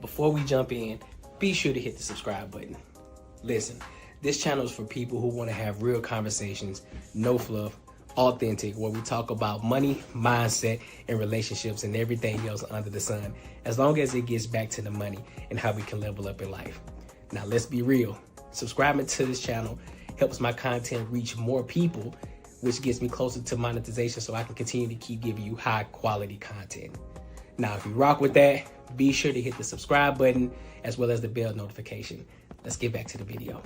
before we jump in, be sure to hit the subscribe button. Listen, this channel is for people who want to have real conversations, no fluff, authentic, where we talk about money, mindset, and relationships and everything else under the sun, as long as it gets back to the money and how we can level up in life. Now, let's be real. Subscribing to this channel helps my content reach more people, which gets me closer to monetization so I can continue to keep giving you high quality content. Now, if you rock with that, be sure to hit the subscribe button as well as the bell notification. Let's get back to the video.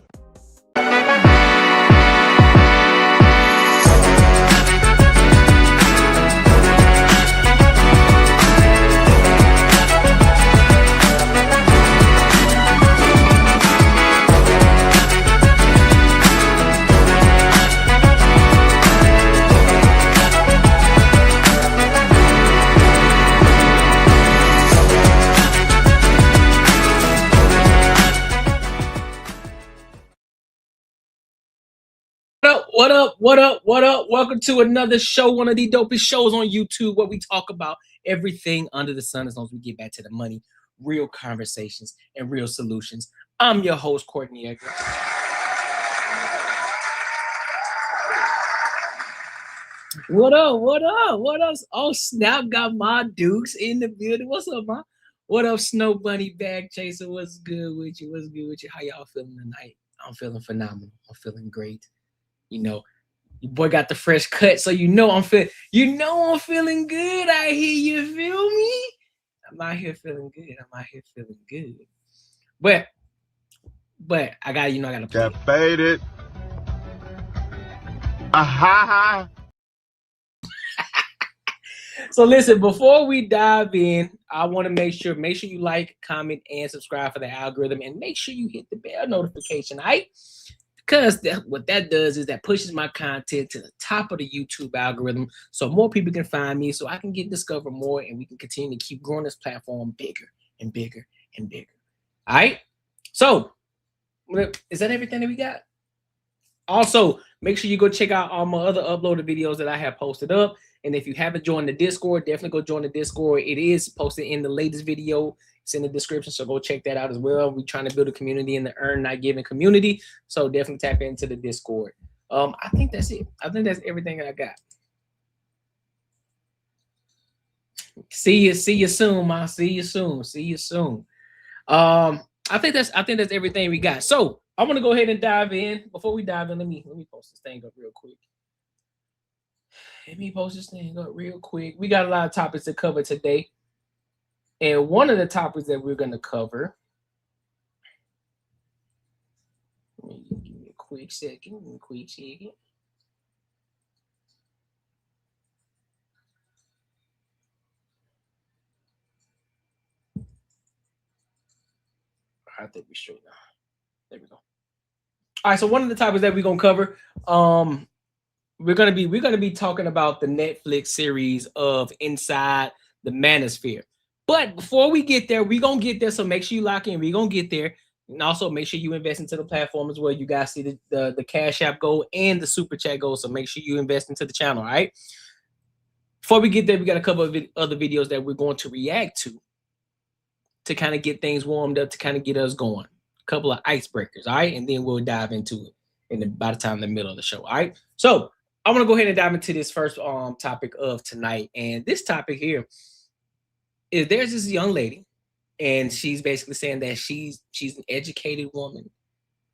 What up? Welcome to another show, one of the dopest shows on YouTube where we talk about everything under the sun as long as we get back to the money, real conversations, and real solutions. I'm your host, Courtney Edgar. What up? Oh, snap, got my Dukes in the building. What's up, ma? What up, Snow Bunny Bag Chaser? What's good with you? How y'all feeling tonight? I'm feeling phenomenal. I'm feeling great. You know, your boy got the fresh cut, so I'm feeling good out here. You feel me? I'm out here feeling good. But I gotta play. Get baited. Aha. So listen, before we dive in, I want to make sure you like, comment, and subscribe for the algorithm, and make sure you hit the bell notification, all right? Because what that does is that pushes my content to the top of the YouTube algorithm so more people can find me, so I can get discovered more, and we can continue to keep growing this platform bigger and bigger and bigger. All right? So, is that everything that we got? Also, make sure you go check out all my other uploaded videos that I have posted up. And if you haven't joined the Discord, definitely go join the Discord. It is posted in the latest video. It's in the description, so go check that out as well. We're trying to build a community in the earn, not giving community. So definitely tap into the Discord. I think that's it. I think that's everything I got. See you soon, ma. See you soon. I think that's everything we got. So I want to go ahead and dive in. Before we dive in, let me post this thing up real quick. We got a lot of topics to cover today. And one of the topics that we're going to cover, give me a quick second. I think we're straight now. There we go. All right, so one of the topics that we're going to cover, we're going to be talking about the Netflix series of Inside the Manosphere. But before we get there, we're going to get there. So make sure you lock in. We're going to get there. And also make sure you invest into the platform as well. You guys see the Cash App go and the Super Chat go. So make sure you invest into the channel, all right? Before we get there, we got a couple of other videos that we're going to react to kind of get things warmed up, to kind of get us going. A couple of icebreakers, all right? And then we'll dive into it by the time in the middle of the show, all right? So I want to go ahead and dive into this first topic of tonight. And this topic here is there's this young lady, and she's basically saying that she's an educated woman.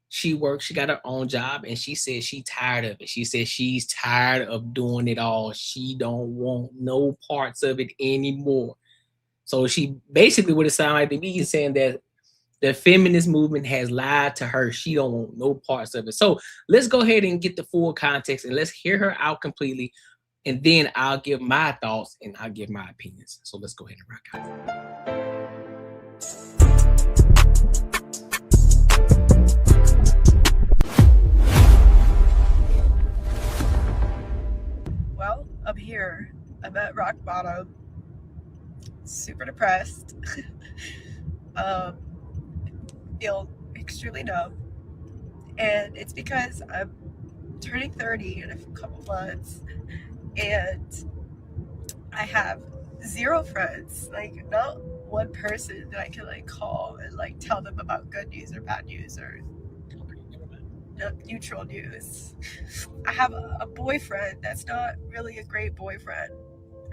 She works, she got her own job, and she says she's tired of it. She says she's tired of doing it all. She don't want no parts of it anymore. So she basically, what it sounds like to me, is saying that the feminist movement has lied to her. She don't want no parts of it. So let's go ahead and get the full context, and let's hear her out completely. And then I'll give my thoughts and I'll give my opinions. So let's go ahead and rock out. Well, I'm here. I'm at rock bottom. Super depressed. Feel extremely numb. And it's because I'm turning 30 in a couple months. And I have zero friends, like not one person that I can like call and like tell them about good news or bad news or neutral news. I have a boyfriend that's not really a great boyfriend,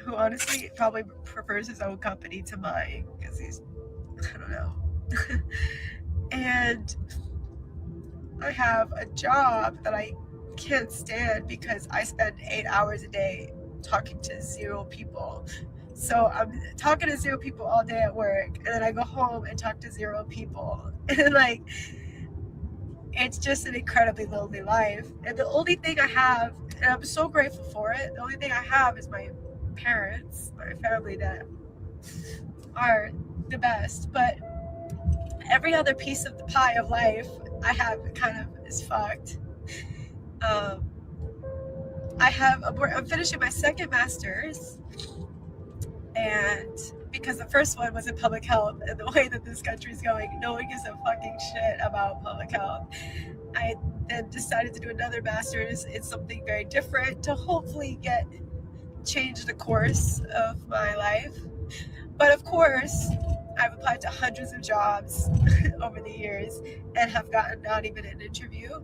who honestly probably prefers his own company to mine because he's, I don't know. And I have a job that I can't stand because I spend 8 hours a day talking to 0 people. So I'm talking to 0 people all day at work, and then I go home and talk to 0 people. And like, it's just an incredibly lonely life. And the only thing I have, and I'm so grateful for it, the only thing I have is my parents, my family that are the best. But every other piece of the pie of life I have kind of is fucked. I'm finishing my second master's, and because the first one was in public health, and the way that this country is going, no one gives a fucking shit about public health. I then decided to do another master's in something very different to hopefully change the course of my life. But of course, I've applied to hundreds of jobs over the years and have gotten not even an interview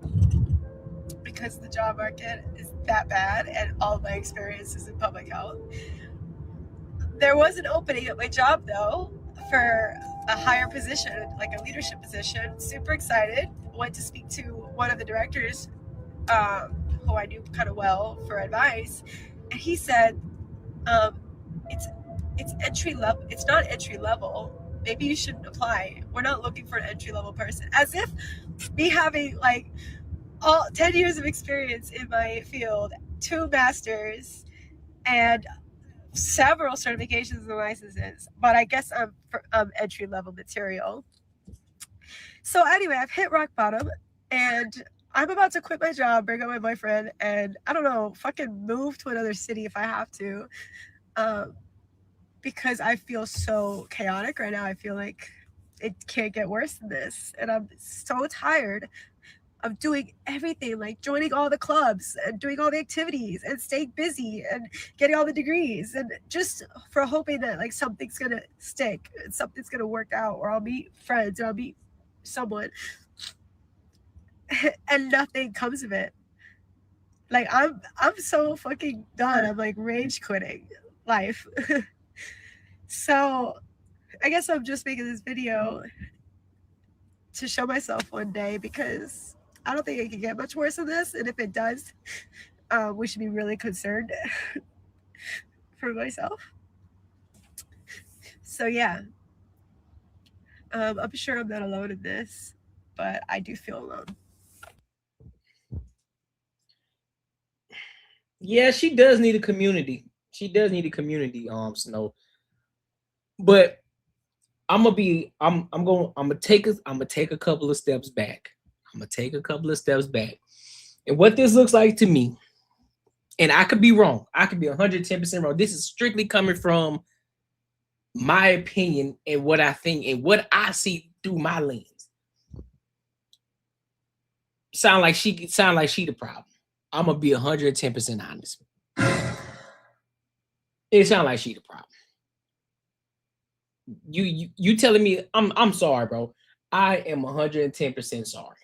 because the job market is that bad and all my experience is in public health. There was an opening at my job though for a higher position, like a leadership position. Super excited. Went to speak to one of the directors who I knew kind of well for advice, and he said, it's entry level. It's not entry level. Maybe you shouldn't apply. We're not looking for an entry level person. As if me having like all 10 years of experience in my field, 2 masters, and several certifications and licenses, but I guess I'm entry level material. So anyway, I've hit rock bottom, and I'm about to quit my job, bring up my boyfriend, and I don't know, fucking move to another city if I have to, because I feel so chaotic right now. I feel like it can't get worse than this, and I'm so tired of doing everything, like joining all the clubs and doing all the activities and staying busy and getting all the degrees, and just for hoping that like something's gonna stick and something's gonna work out, or I'll meet friends or I'll meet someone, and nothing comes of it. Like I'm so fucking done. I'm like rage quitting life. So I guess I'm just making this video to show myself one day, because I don't think it can get much worse than this. And if it does, we should be really concerned for myself. So yeah, I'm sure I'm not alone in this, but I do feel alone. Yeah, she does need a community. She does need a community, Snow. But I'm gonna take a couple of steps back. And what this looks like to me, and I could be wrong. I could be 110% wrong. This is strictly coming from my opinion and what I think and what I see through my lens. Sound like she the problem. I'm gonna be 110% honest. It sounds like she the problem. You telling me I'm sorry, bro. I am 110% sorry.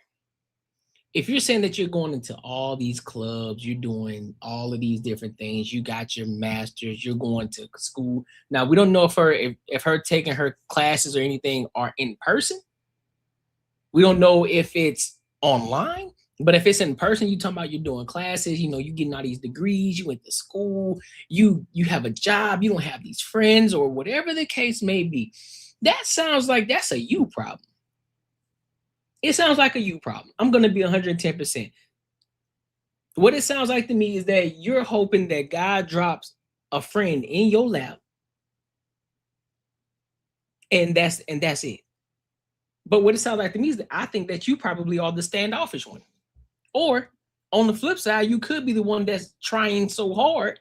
If you're saying that you're going into all these clubs, you're doing all of these different things, you got your master's, you're going to school. Now we don't know if her taking her classes or anything are in person. We don't know if it's online, but if it's in person, you talking about you're doing classes, you getting all these degrees, you went to school, you have a job, you don't have these friends or whatever the case may be. That sounds like that's a you problem. It sounds like a you problem. I'm going to be 110%. What it sounds like to me is that you're hoping that God drops a friend in your lap, and that's it. But what it sounds like to me is that I think that you probably are the standoffish one. Or on the flip side, you could be the one that's trying so hard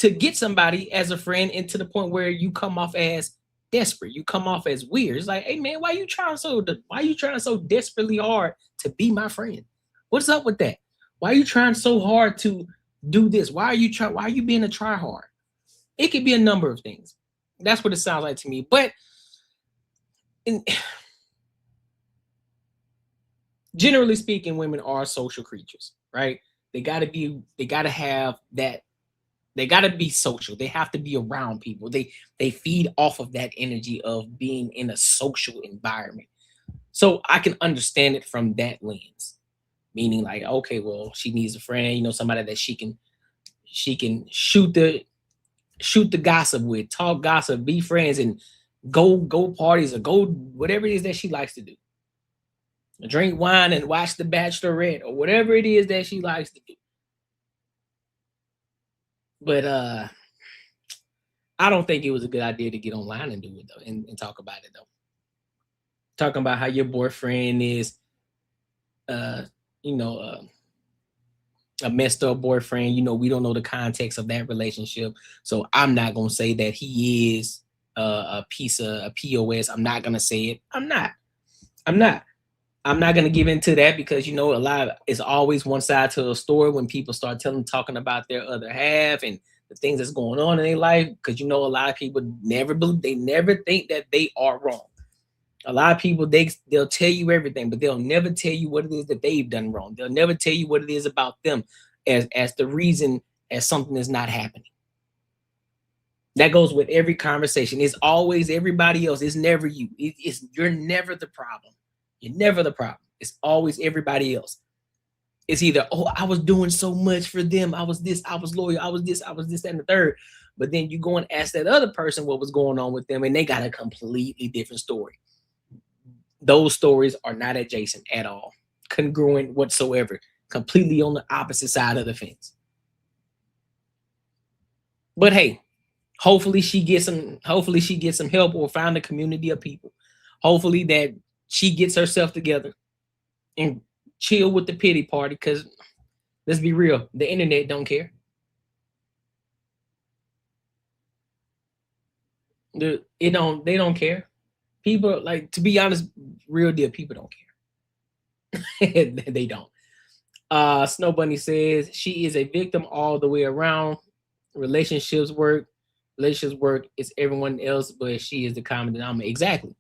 to get somebody as a friend, and to the point where you come off as desperate. You come off as weird. It's like, hey man, why you trying so desperately hard to be my friend? What's up with that? Why are you trying so hard to do this? Why are you being a try hard? It could be a number of things. That's what it sounds like to me. But generally speaking, women are social creatures, right? They gotta have that. They gotta be social. They have to be around people. They feed off of that energy of being in a social environment. So I can understand it from that lens, meaning like, okay, well, she needs a friend, somebody that she can shoot the gossip with, talk gossip, be friends, and go parties or go whatever it is that she likes to do. Drink wine and watch The Bachelorette or whatever it is that she likes to do. But I don't think it was a good idea to get online and do it though, and talk about it though. Talking about how your boyfriend is you know, a messed up boyfriend. We don't know the context of that relationship. So I'm not gonna say that he is a piece of a POS. I'm not gonna say it. I'm not gonna give into that because a lot of it's always one side to a story when people start talking about their other half and the things that's going on in their life. Because a lot of people never think that they are wrong. A lot of people they'll tell you everything, but they'll never tell you what it is that they've done wrong. They'll never tell you what it is about them as the reason as something is not happening. That goes with every conversation. It's always everybody else. It's never you. You're never the problem. You're never the problem. It's always everybody else. It's either, oh, I was doing so much for them. I was this, I was loyal. I was this, that, and the third. But then you go and ask that other person what was going on with them, and they got a completely different story. Those stories are not adjacent at all, congruent whatsoever, completely on the opposite side of the fence. But hey, hopefully she gets some help or find a community of people. Hopefully that she gets herself together and chill with the pity party, because let's be real, the internet don't care. They don't care. People, like, to be honest, real deal, people don't care. They don't. Snow Bunny says she is a victim all the way around. Relationships work is everyone else, but she is the common denominator. Exactly.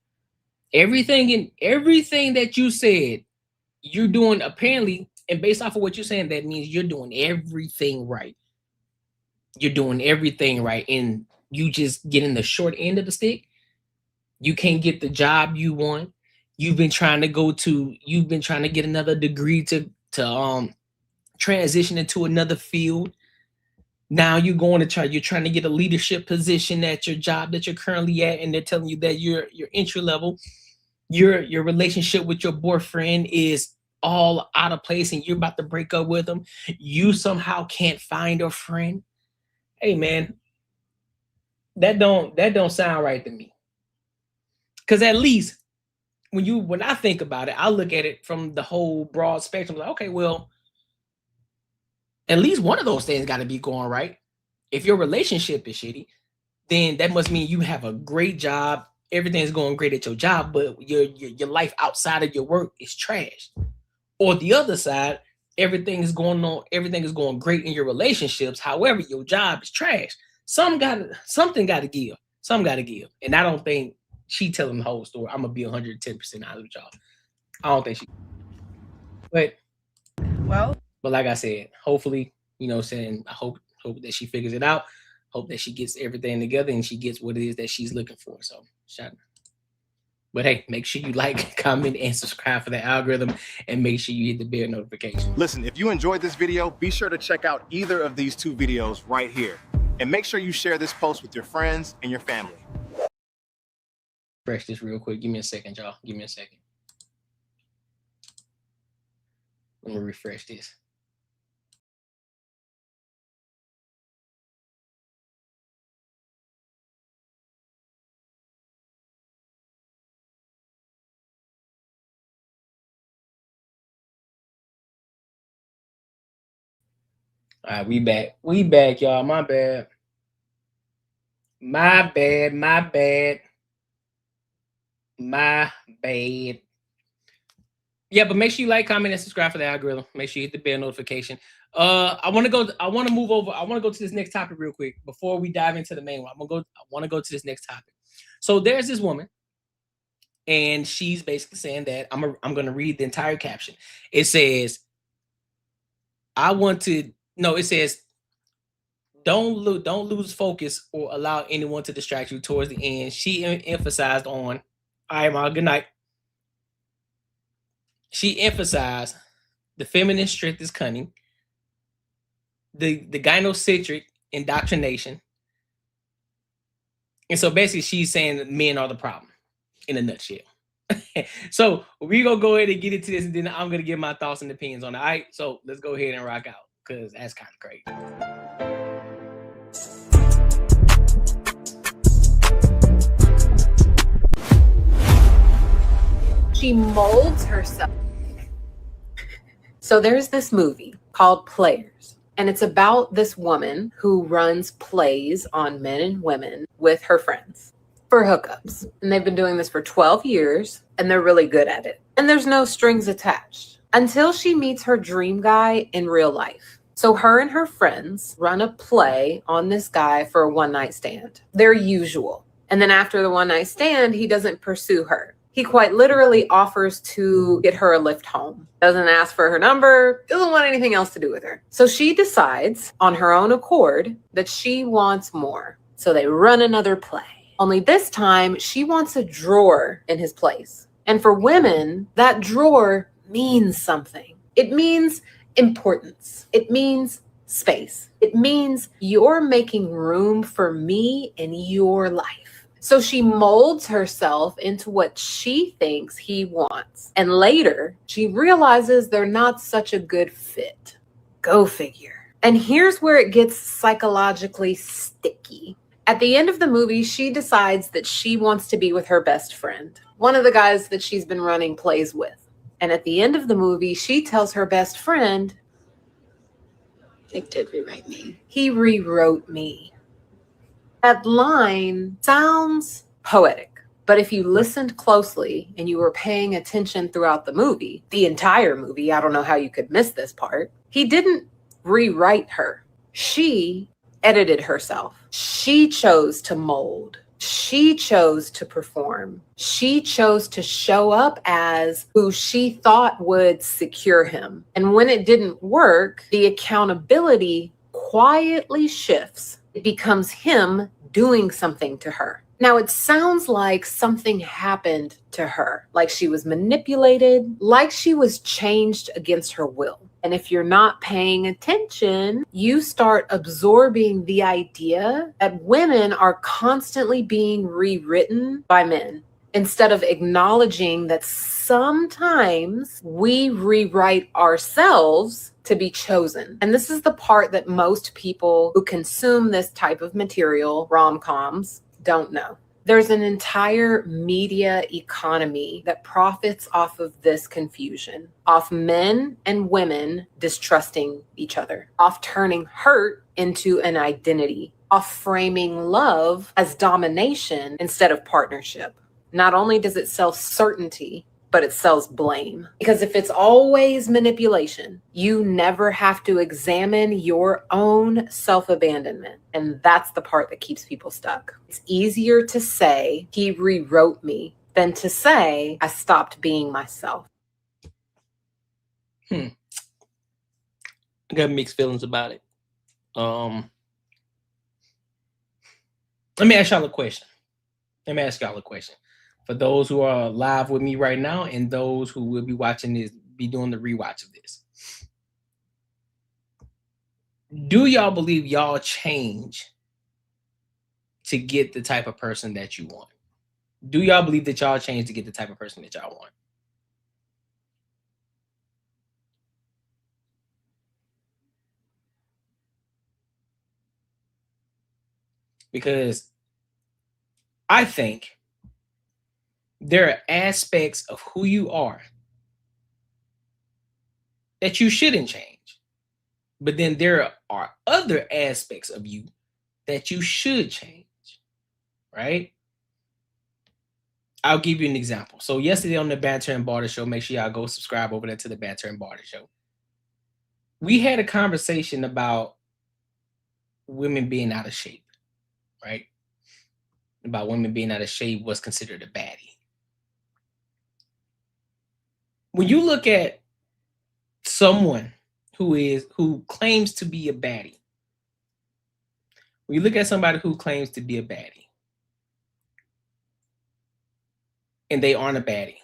Everything that you said, you're doing apparently, and based off of what you're saying, that means you're doing everything right. You're doing everything right, and you just getting the short end of the stick. You can't get the job you want. You've been trying to get another degree to transition into another field. Now you're trying to get a leadership position at your job that you're currently at, and they're telling you that you're entry level. Your relationship with your boyfriend is all out of place and you're about to break up with him. You somehow can't find a friend. Hey man, that don't sound right to me. Because at least when I think about it, I look at it from the whole broad spectrum. Like, okay, well, at least one of those things got to be going right. If your relationship is shitty, then that must mean you have a great job. Everything's going great at your job, but your life outside of your work is trash. Or the other side, everything is going great in your relationships. However, your job is trash. Something got to give. And I don't think she telling the whole story. I'm gonna be 110% honest with y'all. I don't think she. But like I said, hopefully, I hope that she figures it out. Hope that she gets everything together and she gets what it is that she's looking for. So shout out. But hey, make sure you like, comment, and subscribe for the algorithm, and make sure you hit the bell notification. Listen, if you enjoyed this video, be sure to check out either of these two videos right here. And make sure you share this post with your friends and your family. Refresh this real quick. Give me a second, y'all. Give me a second. Let me refresh this. All right, we back. We back, y'all. My bad. My bad. My bad. My bad. Yeah, but make sure you like, comment, and subscribe for the algorithm. Make sure you hit the bell notification. I want to go to this next topic real quick before we dive into the main one. I want to go to this next topic. So there's this woman, And she's basically saying that I'm going to read the entire caption. It says, it says, don't lose focus or allow anyone to distract you. Towards the end, she emphasized on, all right, Ma, good night. She emphasized the feminine strength is cunning, the gynocentric indoctrination. And so basically she's saying that men are the problem in a nutshell. So we're going to go ahead and get into this, and then I'm going to give my thoughts and opinions on it. All right, so let's go ahead and rock out, because that's kind of crazy. She molds herself. So there's this movie called Players, and it's about this woman who runs plays on men and women with her friends for hookups. And they've been doing this for 12 years, and they're really good at it. And there's no strings attached until she meets her dream guy in real life. So her and her friends run a play on this guy for a one-night stand. Their usual. And then after the one-night stand, he doesn't pursue her. He quite literally offers to get her a lift home. Doesn't ask for her number, doesn't want anything else to do with her. So she decides on her own accord that she wants more. So they run another play. Only this time, she wants a drawer in his place. And for women, that drawer means something. It means importance. It means space. It means you're making room for me in your life. So she molds herself into what she thinks he wants. And later, she realizes they're not such a good fit. Go figure. And here's where it gets psychologically sticky. At the end of the movie, she decides that she wants to be with her best friend, one of the guys that she's been running plays with. And at the end of the movie, she tells her best friend, Nick did rewrite me. He rewrote me. That line sounds poetic, but if you listened closely and you were paying attention throughout the movie, the entire movie, I don't know how you could miss this part, he didn't rewrite her. She edited herself. She chose to mold. She chose to perform. She chose to show up as who she thought would secure him. And when it didn't work, the accountability quietly shifts. It becomes him doing something to her. Now, it sounds like something happened to her, like she was manipulated, like she was changed against her will. And if you're not paying attention, you start absorbing the idea that women are constantly being rewritten by men, instead of acknowledging that sometimes we rewrite ourselves to be chosen. And this is the part that most people who consume this type of material, rom-coms, don't know. There's an entire media economy that profits off of this confusion, off men and women distrusting each other, off turning hurt into an identity, off framing love as domination instead of partnership. Not only does it sell certainty, but it sells blame. Because if it's always manipulation, you never have to examine your own self-abandonment. And that's the part that keeps people stuck. It's easier to say, he rewrote me, than to say, I stopped being myself. I got mixed feelings about it. Let me ask y'all a question. For those who are live with me right now and those who will be watching this, be doing the rewatch of this. Do y'all believe y'all change to get the type of person that you want? Do y'all believe that y'all change to get the type of person that y'all want? Because I think there are aspects of who you are that you shouldn't change. But then there are other aspects of you that you should change, right? I'll give you an example. So yesterday on the Banter and Barter Show, make sure y'all go subscribe over there to the Banter and Barter Show. We had a conversation about women being out of shape, right? About women being out of shape was considered a baddie. when you look at someone who claims to be a baddie, when you look at somebody who claims to be a baddie, and they aren't a baddie,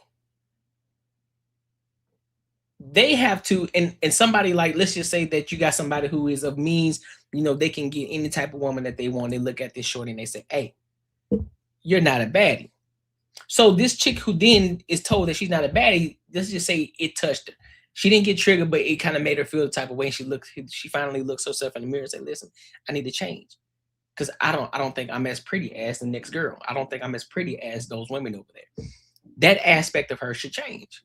they have to, and somebody like, let's just say that you got somebody who is of means, you know, they can get any type of woman that they want. They look at this shorty and they say, hey, you're not a baddie. So this chick who then is told that she's not a baddie, let's just say it touched her. She didn't get triggered, but it kind of made her feel the type of way. And she finally looks herself in the mirror and said, listen, I need to change. Because I don't think I'm as pretty as the next girl. I don't think I'm as pretty as those women over there. That aspect of her should change.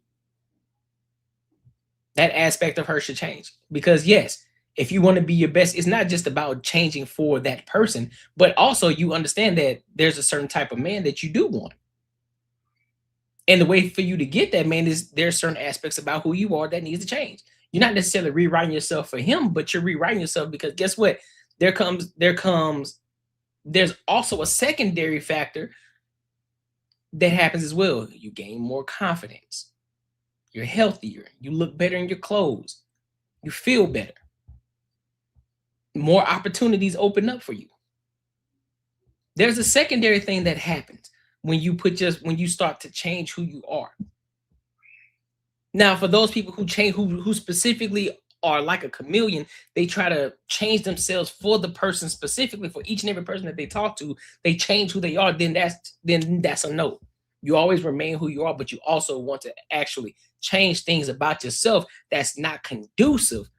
That aspect of her should change. Because yes, if you want to be your best, it's not just about changing for that person, but also you understand that there's a certain type of man that you do want. And the way for you to get that man is there's certain aspects about who you are that needs to change. You're not necessarily rewriting yourself for him, but you're rewriting yourself because guess what? There's also a secondary factor that happens as well. You gain more confidence. You're healthier. You look better in your clothes. You feel better. More opportunities open up for you. There's a secondary thing that happens when you start to change who you are. Now, for those people who change, who specifically are like a chameleon, they try to change themselves for the person specifically, for each and every person that they talk to, they change who they are, then that's a no. You always remain who you are, but you also want to actually change things about yourself that's not conducive,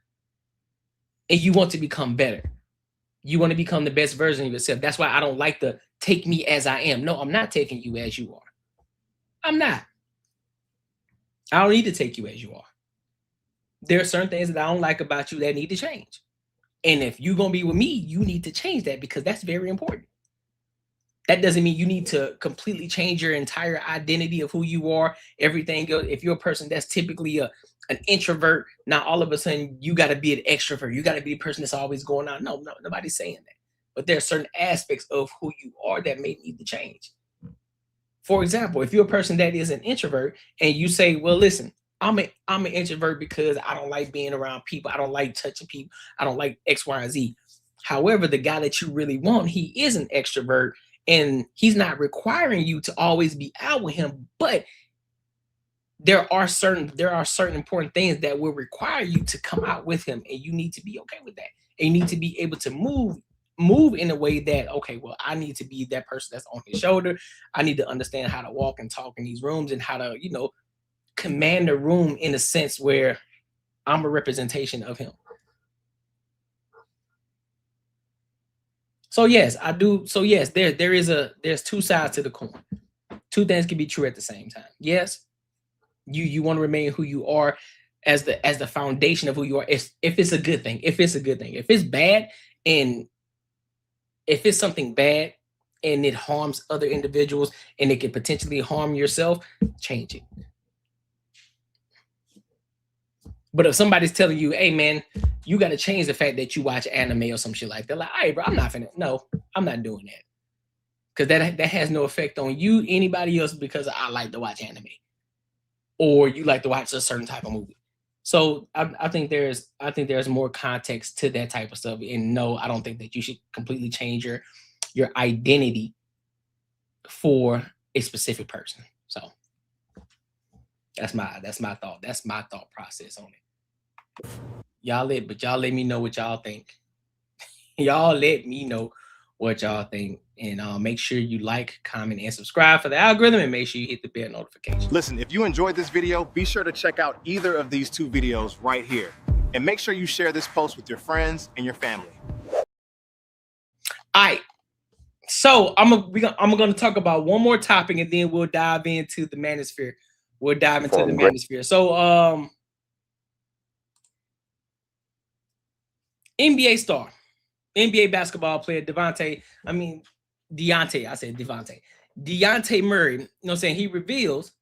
and you want to become better. You want to become the best version of yourself. That's why I don't like the take me as I am. No, I'm not taking you as you are. I'm not. I don't need to take you as you are. There are certain things that I don't like about you that need to change. And if you're going to be with me, you need to change that because that's very important. That doesn't mean you need to completely change your entire identity of who you are, everything else. If you're a person that's typically an introvert, now all of a sudden you got to be an extrovert. You got to be a person that's always going on. No, nobody's saying that. But there are certain aspects of who you are that may need to change. For example, if you're a person that is an introvert and you say, well, listen, I'm an introvert because I don't like being around people. I don't like touching people. I don't like X, Y, and Z. However, the guy that you really want, he is an extrovert and he's not requiring you to always be out with him. But there are certain important things that will require you to come out with him, and you need to be okay with that. And you need to be able to move in a way that, okay, well, I need to be that person that's on his shoulder. I need to understand how to walk and talk in these rooms and how to, command a room in a sense where I'm a representation of him. So yes, I do. So yes, there's two sides to the coin. Two things can be true at the same time. Yes, you want to remain who you are as the foundation of who you are. If it's a good thing, if it's bad, and if it's something bad and it harms other individuals and it can potentially harm yourself, change it. But if somebody's telling you, hey man, you got to change the fact that you watch anime or some shit like that, like, hey bro, I'm not doing that. Because that has no effect on you, anybody else, because I like to watch anime. Or you like to watch a certain type of movie. So I think there's more context to that type of stuff. And no, I don't think that you should completely change your identity for a specific person. So that's my thought. That's my thought process on it. Y'all let me know what y'all think. Y'all let me know what y'all think. And make sure you like, comment, and subscribe for the algorithm, and make sure you hit the bell notification. Listen, if you enjoyed this video, be sure to check out either of these two videos right here. And make sure you share this post with your friends and your family. All right. So I'm gonna talk about one more topic, and then we'll dive into the Manosphere. Manosphere. So NBA star, NBA basketball player Dejounte Murray, you know what I'm saying? He reveals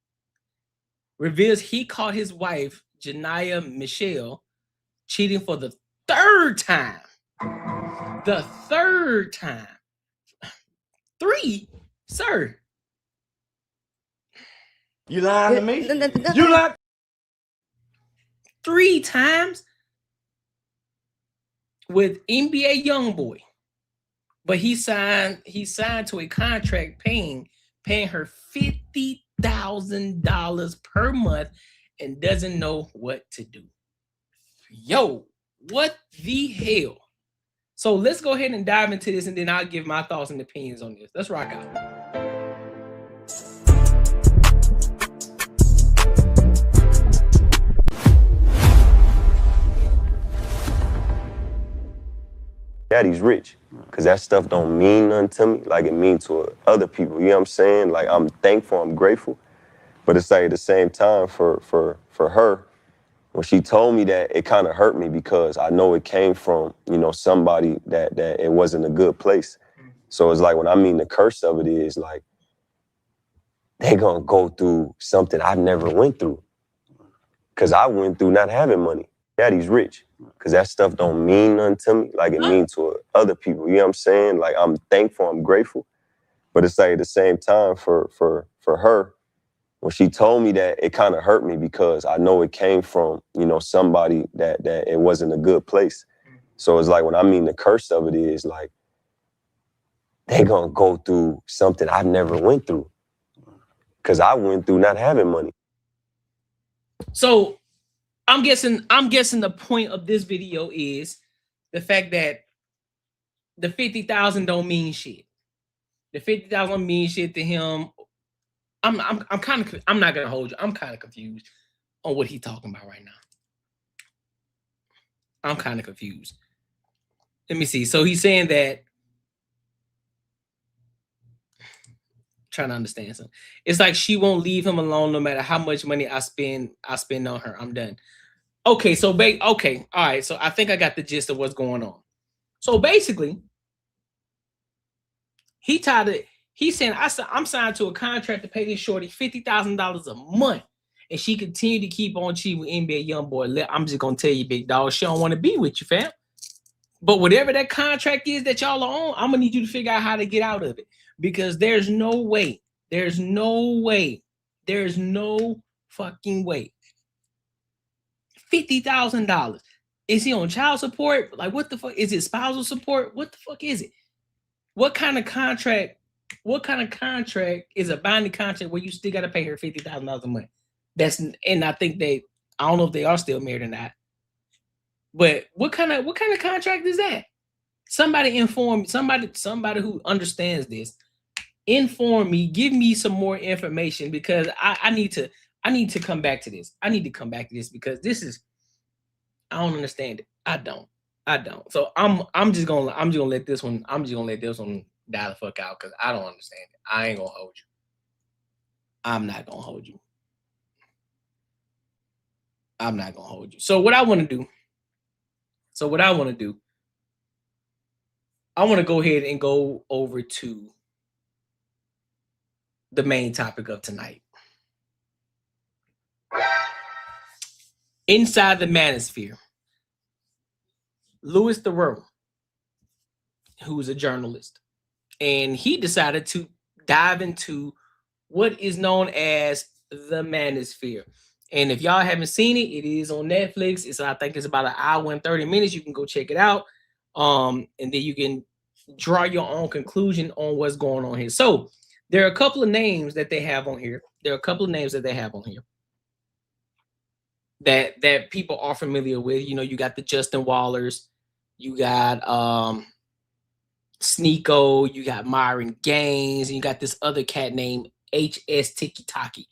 he caught his wife, Janiyah Michelle, cheating for the third time. The third time. 3, sir. You lying to me? You lying? 3 times with NBA YoungBoy. But he signed to a contract paying her $50,000 per month and doesn't know what to do. Yo, what the hell? So let's go ahead and dive into this, and then I'll give my thoughts and opinions on this. Let's rock out. Daddy's rich, because that stuff don't mean nothing to me like it means to other people. You know what I'm saying? Like, I'm thankful, I'm grateful. But it's like at the same time for her, when she told me that, it kind of hurt me because I know it came from, you know, somebody that it wasn't a good place. So it's like, when I mean the curse of it is like, they gonna go through something I never went through. Because I went through not having money. Daddy's rich, because that stuff don't mean nothing to me like it means to other people. You know what I'm saying? Like, I'm thankful, I'm grateful. But it's like at the same time for her, when she told me that, it kind of hurt me because I know it came from, you know, somebody that it wasn't a good place. So it's like, when I mean the curse of it is like, they gonna go through something I never went through. Because I went through not having money. So I'm guessing the point of this video is the fact that the 50,000 don't mean shit. The 50,000 don't mean shit to him. I'm not gonna hold you. I'm kind of confused on what he's talking about right now. I'm kind of confused. Let me see. So he's saying that, trying to understand something. It's like she won't leave him alone no matter how much money I spend on her. I'm done. Okay, so okay, all right. So I think I got the gist of what's going on. So basically, he's saying I'm signed to a contract to pay this shorty $50,000 a month, and she continued to keep on cheating with NBA YoungBoy. I'm just gonna tell you, big dog, she don't want to be with you, fam. But whatever that contract is that y'all are on, I'm gonna need you to figure out how to get out of it, because there's no fucking way. $50,000. Is he on child support? Like, what the fuck? Is it spousal support? What the fuck is it? What kind of contract is a binding contract where you still got to pay her $50,000 a month? And I think I don't know if they are still married or not. But what kind of contract is that? Somebody inform somebody who understands this. Inform me, give me some more information, because I need to come back to this. I need to come back to this because this is, I don't understand it. I don't. So I'm just gonna let this one die the fuck out, because I don't understand it. I ain't gonna hold you. I'm not gonna hold you. So what I want to do, I want to go ahead and go over to the main topic of tonight. Inside the Manosphere, Louis Theroux, who's a journalist, and he decided to dive into what is known as the Manosphere. And if y'all haven't seen it, it is on Netflix. I think it's about an hour and 30 minutes. You can go check it out. And then you can draw your own conclusion on what's going on here. So there are a couple of names that they have on here. That people are familiar with. You know, you got the Justin Wallers, you got Sneeko, you got Myron Gaines, and you got this other cat named HS Tiki Taki.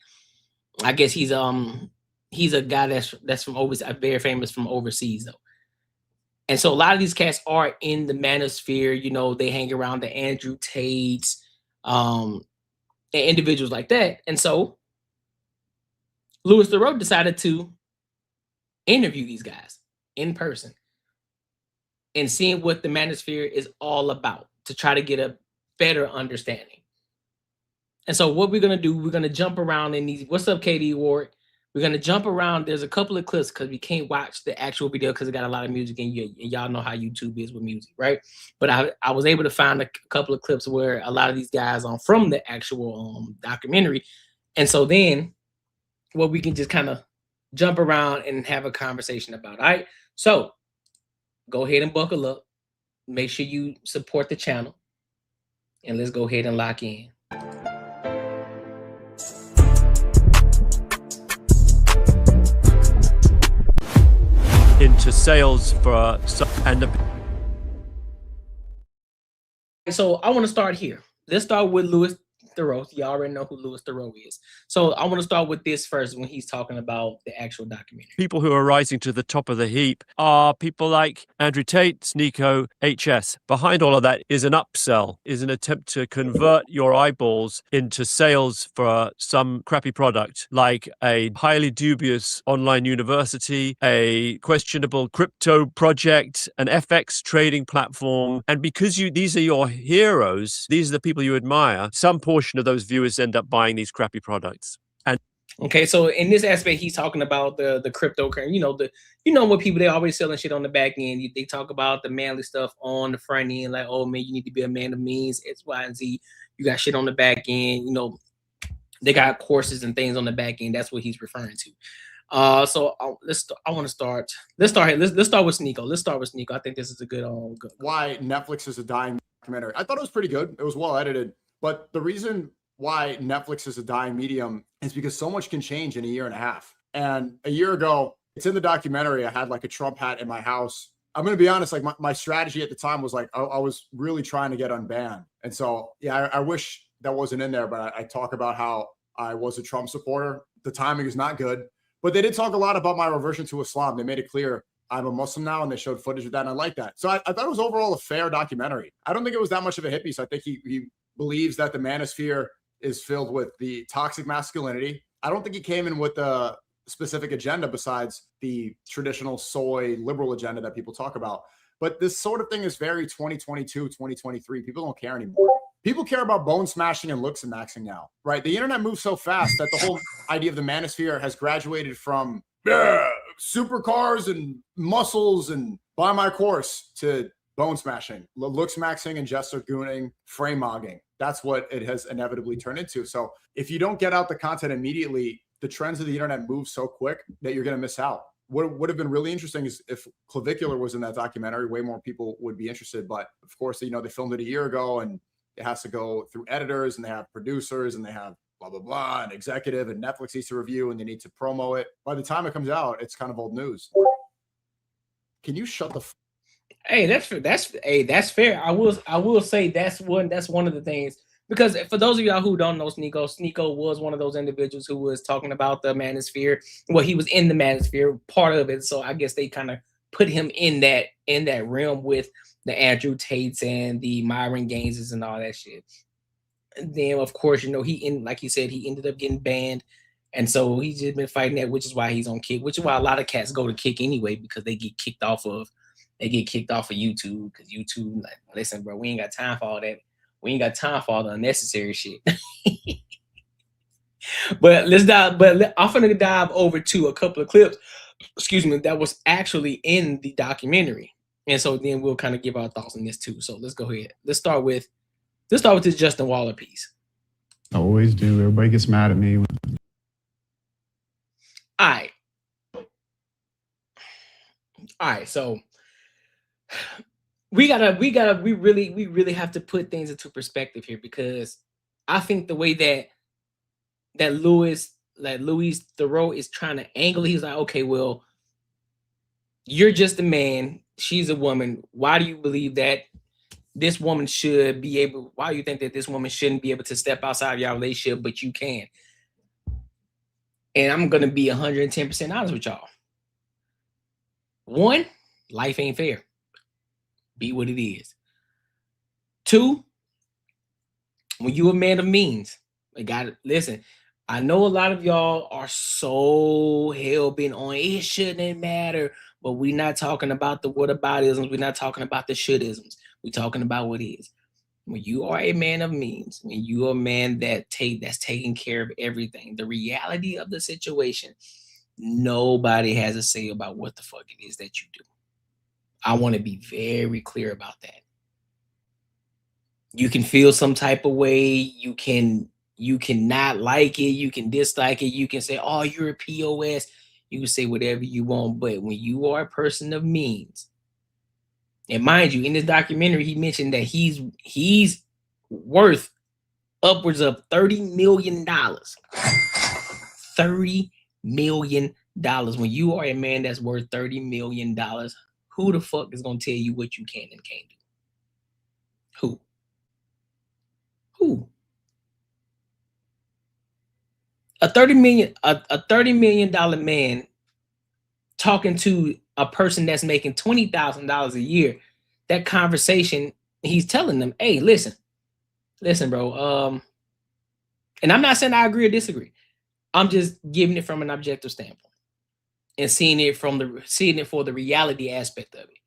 I guess he's a guy that's from overseas, very famous from overseas though. And so a lot of these cats are in the Manosphere. You know, they hang around the Andrew Tates, and individuals like that. And so Louis Theroux decided to interview these guys in person and seeing what the Manosphere is all about, to try to get a better understanding. And so what we're going to do, we're going to jump around in these. What's up, KD Ward? We're going to jump around. There's a couple of clips because we can't watch the actual video because it got a lot of music, and y'all know how YouTube is with music, right? But I was able to find a couple of clips where a lot of these guys are from the actual documentary. And so then what we can just kind of jump around and have a conversation about. All right. So go ahead and buckle up. Make sure you support the channel. And let's go ahead and lock in. Into sales for and so I want to start here. Let's start with Louis Theroux. You already know who Louis Theroux is. So I want to start with this first when he's talking about the actual documentary. people who are rising to the top of the heap are people like Andrew Tate, Sneeko, HS. Behind all of that is an upsell, is an attempt to convert your eyeballs into sales for some crappy product, like a highly dubious online university, a questionable crypto project, an FX trading platform. And because these are your heroes, these are the people you admire, some portion of those viewers end up buying these crappy products. Okay, so in this aspect, he's talking about the cryptocurrency. You know what people, they always selling shit on the back end. They talk about the manly stuff on the front end, like, oh man, you need to be a man of means, X, Y, and Z. You got shit on the back end. They got courses and things on the back end. That's what he's referring to. So let's start with Sneeko. Let's start with Sneeko. I think this is a good. Why Netflix is a dying documentary. I thought it was pretty good. It was well edited, but the reason why Netflix is a dying medium is because so much can change in a year and a half. And a year ago, it's in the documentary, I had like a Trump hat in my house. I'm going to be honest, like my strategy at the time was like, I was really trying to get unbanned. And so, yeah, I wish that wasn't in there, but I talk about how I was a Trump supporter. The timing is not good, but they did talk a lot about my reversion to Islam. They made it clear I'm a Muslim now, and they showed footage of that, and I like that. So I thought it was overall a fair documentary. I don't think it was that much of a hit piece. I think he believes that the Manosphere is filled with the toxic masculinity. I don't think he came in with a specific agenda besides the traditional soy liberal agenda that people talk about. But this sort of thing is very 2022, 2023. People don't care anymore. People care about bone smashing and looks and maxing now, right? The internet moves so fast that the whole idea of the Manosphere has graduated from supercars and muscles and buy my course to bone smashing, looks maxing and gesture gooning, frame mogging. That's what it has inevitably turned into. So if you don't get out the content immediately, the trends of the internet move so quick that you're going to miss out. What would have been really interesting is if Clavicular was in that documentary, way more people would be interested. But of course, they filmed it a year ago and it has to go through editors and they have producers and they have blah, blah, blah, and executive, and Netflix needs to review and they need to promo it. By the time it comes out, it's kind of old news. Can you shut the Hey, that's fair. I will say that's one of the things, because for those of y'all who don't know Sneeko was one of those individuals who was talking about the Manosphere. Well, he was in the Manosphere, part of it. So I guess they kind of put him in that realm with the Andrew Tates and the Myron Gaineses and all that shit. And then of course, like he said, he ended up getting banned. And so he's just been fighting that, which is why he's on Kick, which is why a lot of cats go to Kick anyway, because they get kicked off of YouTube, because YouTube, like, listen, bro, we ain't got time for all that. We ain't got time for all the unnecessary shit. But I'm gonna dive over to a couple of clips, that was actually in the documentary. And so then we'll kind of give our thoughts on this too. So let's go ahead. Let's start with this Justin Waller piece. I always do. Everybody gets mad at me. All right. So we really have to put things into perspective here, because I think the way that Louis Theroux is trying to angle, he's like, okay, well, you're just a man, she's a woman. Why do you believe that this woman should be able? Why do you think that this woman shouldn't be able to step outside of your relationship, but you can? And I'm gonna be 110% honest with y'all. One, life ain't fair. Be what it is. Two, when you a man of means, listen. I know a lot of y'all are so hell-bent on it shouldn't matter, but we're not talking about the whataboutisms. We're not talking about the should-isms. We're talking about what is. When you are a man of means, when you are a man that's taking care of everything, the reality of the situation, nobody has a say about what the fuck it is that you do. I want to be very clear about that. You can feel some type of way. You can not like it. You can dislike it. You can say, oh, you're a POS. You can say whatever you want, but when you are a person of means, and mind you, in this documentary, he mentioned that he's worth upwards of $30 million. $30 million. When you are a man that's worth $30 million, who the fuck is gonna tell you what you can and can't do? Who? A $30 million man talking to a person that's making $20,000 a year, that conversation, he's telling them, hey, listen, bro. And I'm not saying I agree or disagree. I'm just giving it from an objective standpoint and seeing it for the reality aspect of it.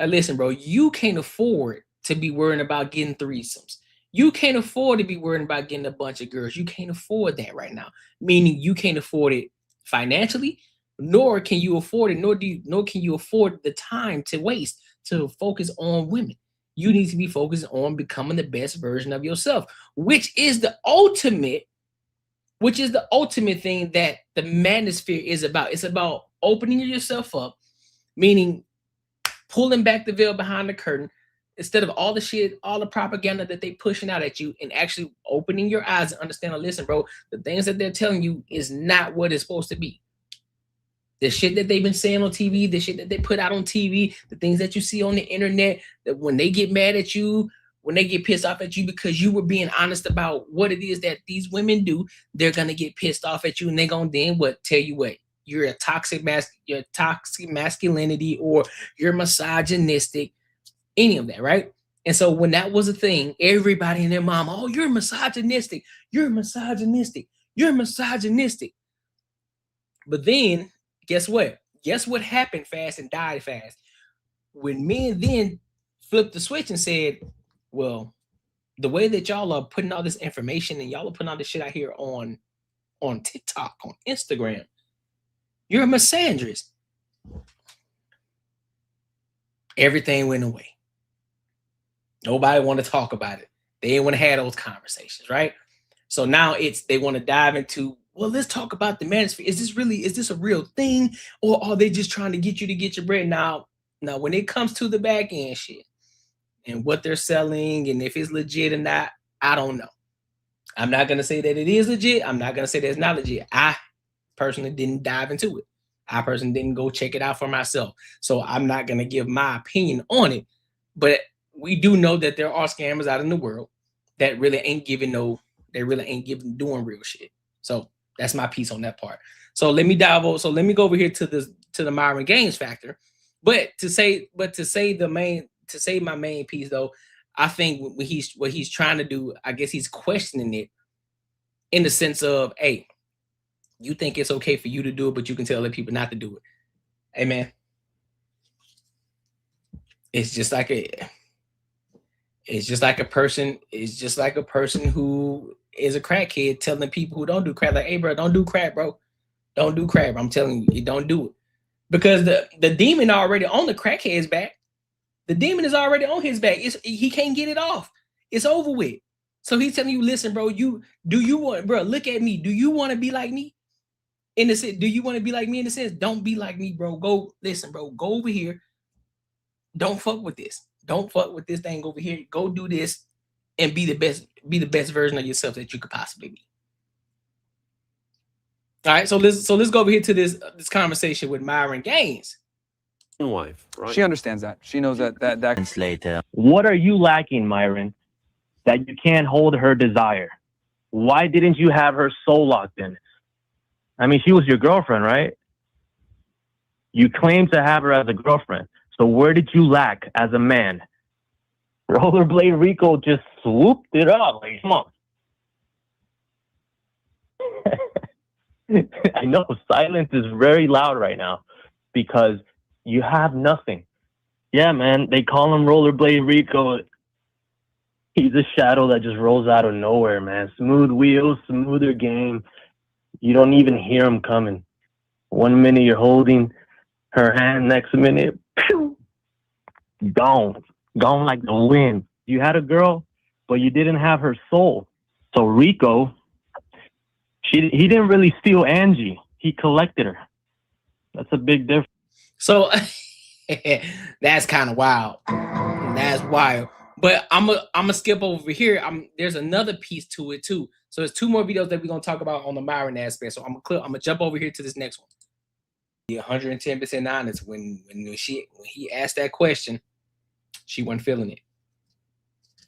Listen, bro, you can't afford to be worrying about getting threesomes. You can't afford to be worrying about getting a bunch of girls. You can't afford that right now. Meaning you can't afford it financially, nor can you afford it, nor can you afford the time to waste to focus on women. You need to be focused on becoming the best version of yourself, which is the ultimate thing that the Manosphere is about. It's about opening yourself up, meaning pulling back the veil behind the curtain, instead of all the shit, all the propaganda that they pushing out at you, and actually opening your eyes and understanding, listen, bro, the things that they're telling you is not what it's supposed to be. The shit that they've been saying on TV, the shit that they put out on TV, the things that you see on the internet, that when they get mad at you, when they get pissed off at you because you were being honest about what it is that these women do, they're gonna get pissed off at you, and they're gonna then tell you what? You're a toxic masculinity, or you're misogynistic, any of that, right? And so when that was a thing, everybody and their mom, oh, you're misogynistic. But then, guess what? Guess what happened fast and died fast? When men then flipped the switch and said, well, the way that y'all are putting all this information and y'all are putting all this shit out here on TikTok, on Instagram, you're a misandrist. Everything went away. Nobody want to talk about it. They didn't want to have those conversations, right? So now they want to dive into, well, let's talk about the Manosphere. Is this a real thing? Or are they just trying to get you to get your bread? Now, when it comes to the back end shit and what they're selling and if it's legit or not, I don't know. I'm not going to say that it is legit. I'm not going to say that it's not legit. I personally didn't dive into it. I personally didn't go check it out for myself. So I'm not going to give my opinion on it. But we do know that there are scammers out in the world that really ain't doing real shit. So that's my piece on that part. So let me go over here to the Myron Gaines factor. But to say my main piece though, I think what he's trying to do, I guess he's questioning it in the sense of, hey, you think it's okay for you to do it, but you can tell other people not to do it. Hey man, it's just like a person who is a crackhead telling people who don't do crack, like, hey bro, don't do crack, bro. Don't do crack. I'm telling you, don't do it. Because the demon already on the crackhead's back. The demon is already on his back. He can't get it off. It's over with. So he's telling you, listen, bro, look at me. Do you want to be like me? In the sense, do you want to be like me in the sense? Don't be like me, bro. Go over here. Don't fuck with this. Don't fuck with this thing over here. Go do this and be the best version of yourself that you could possibly be. All right, so let's go over here to this conversation with Myron Gaines. Wife, right? She understands that. She knows that Later. What are you lacking, Myron, that you can't hold her desire? Why didn't you have her soul locked in? I mean, she was your girlfriend, right? You claim to have her as a girlfriend. So where did you lack as a man? Rollerblade Rico just swooped it up. Like, come on. I know silence is very loud right now because you have nothing. Yeah, man, they call him Rollerblade Rico. He's a shadow that just rolls out of nowhere, man. Smooth wheels, smoother game. You don't even hear him coming. 1 minute you're holding her hand, next minute, pew, gone like the wind. You had a girl, but you didn't have her soul. So Rico, he didn't really steal Angie. He collected her. That's a big difference. So that's kind of wild. That's wild. But I'm gonna skip over here. There's another piece to it too. So there's 2 more videos that we're gonna talk about on the Myron aspect. So I'm gonna jump over here to this next one. The 110% honest. When he asked that question, she wasn't feeling it.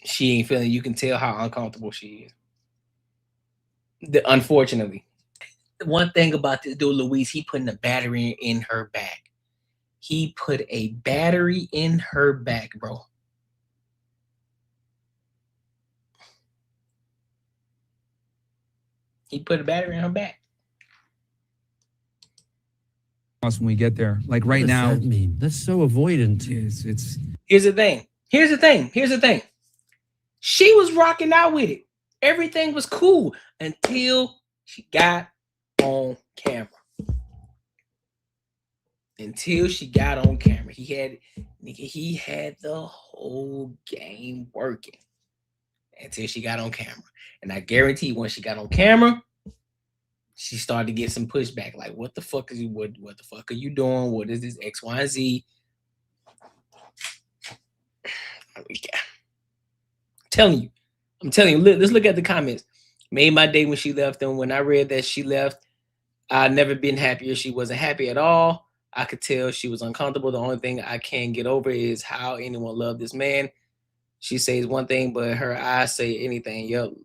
She ain't feeling it. You can tell how uncomfortable she is. Unfortunately. One thing about this dude, Louise, he putting a battery in her back. He put a battery in her back, bro. He put a battery in her back. When we get there, like right now, What does that mean? That's so avoidant. it's Here's the thing. Here's the thing. She was rocking out with it. Everything was cool until she got on camera. Until she got on camera. He had the whole game working until she got on camera. And I guarantee once she got on camera, she started to get some pushback. Like, what the fuck is you what the fuck are you doing? What is this? X, Y, and Z? I'm telling you, let's look at the comments. Made my day when she left, and when I read that she left, I'd never been happier. She wasn't happy at all. I could tell she was uncomfortable. The only thing I can't get over is how anyone loved this man. She says one thing, but her eyes say anything. Yo,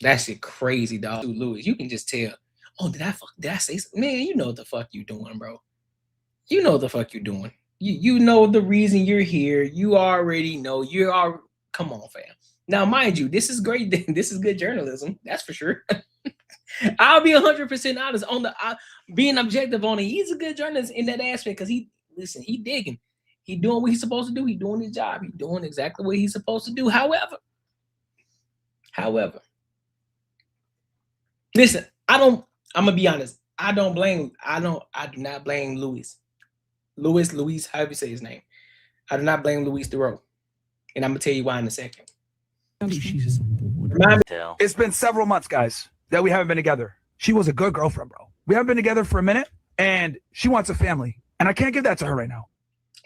that shit crazy, dog. Dude, Louis, you can just tell. Oh, did I say something? Man, you know what the fuck you doing, bro. You know what the fuck you doing. You know the reason you're here. You already know. Come on, fam. Now, mind you, this is great. This is good journalism. That's for sure. I'll be 100% honest on the being objective on it. He's a good journalist in that aspect because he digging. He doing what he's supposed to do. He doing his job. He doing exactly what he's supposed to do. However, listen, I'm gonna be honest. I do not blame Louis, however you say his name. I do not blame Louis Theroux. And I'm gonna tell you why in a second. It's been several months, guys, that we haven't been together. She was a good girlfriend, bro. We haven't been together for a minute, and she wants a family, and I can't give that to her right now.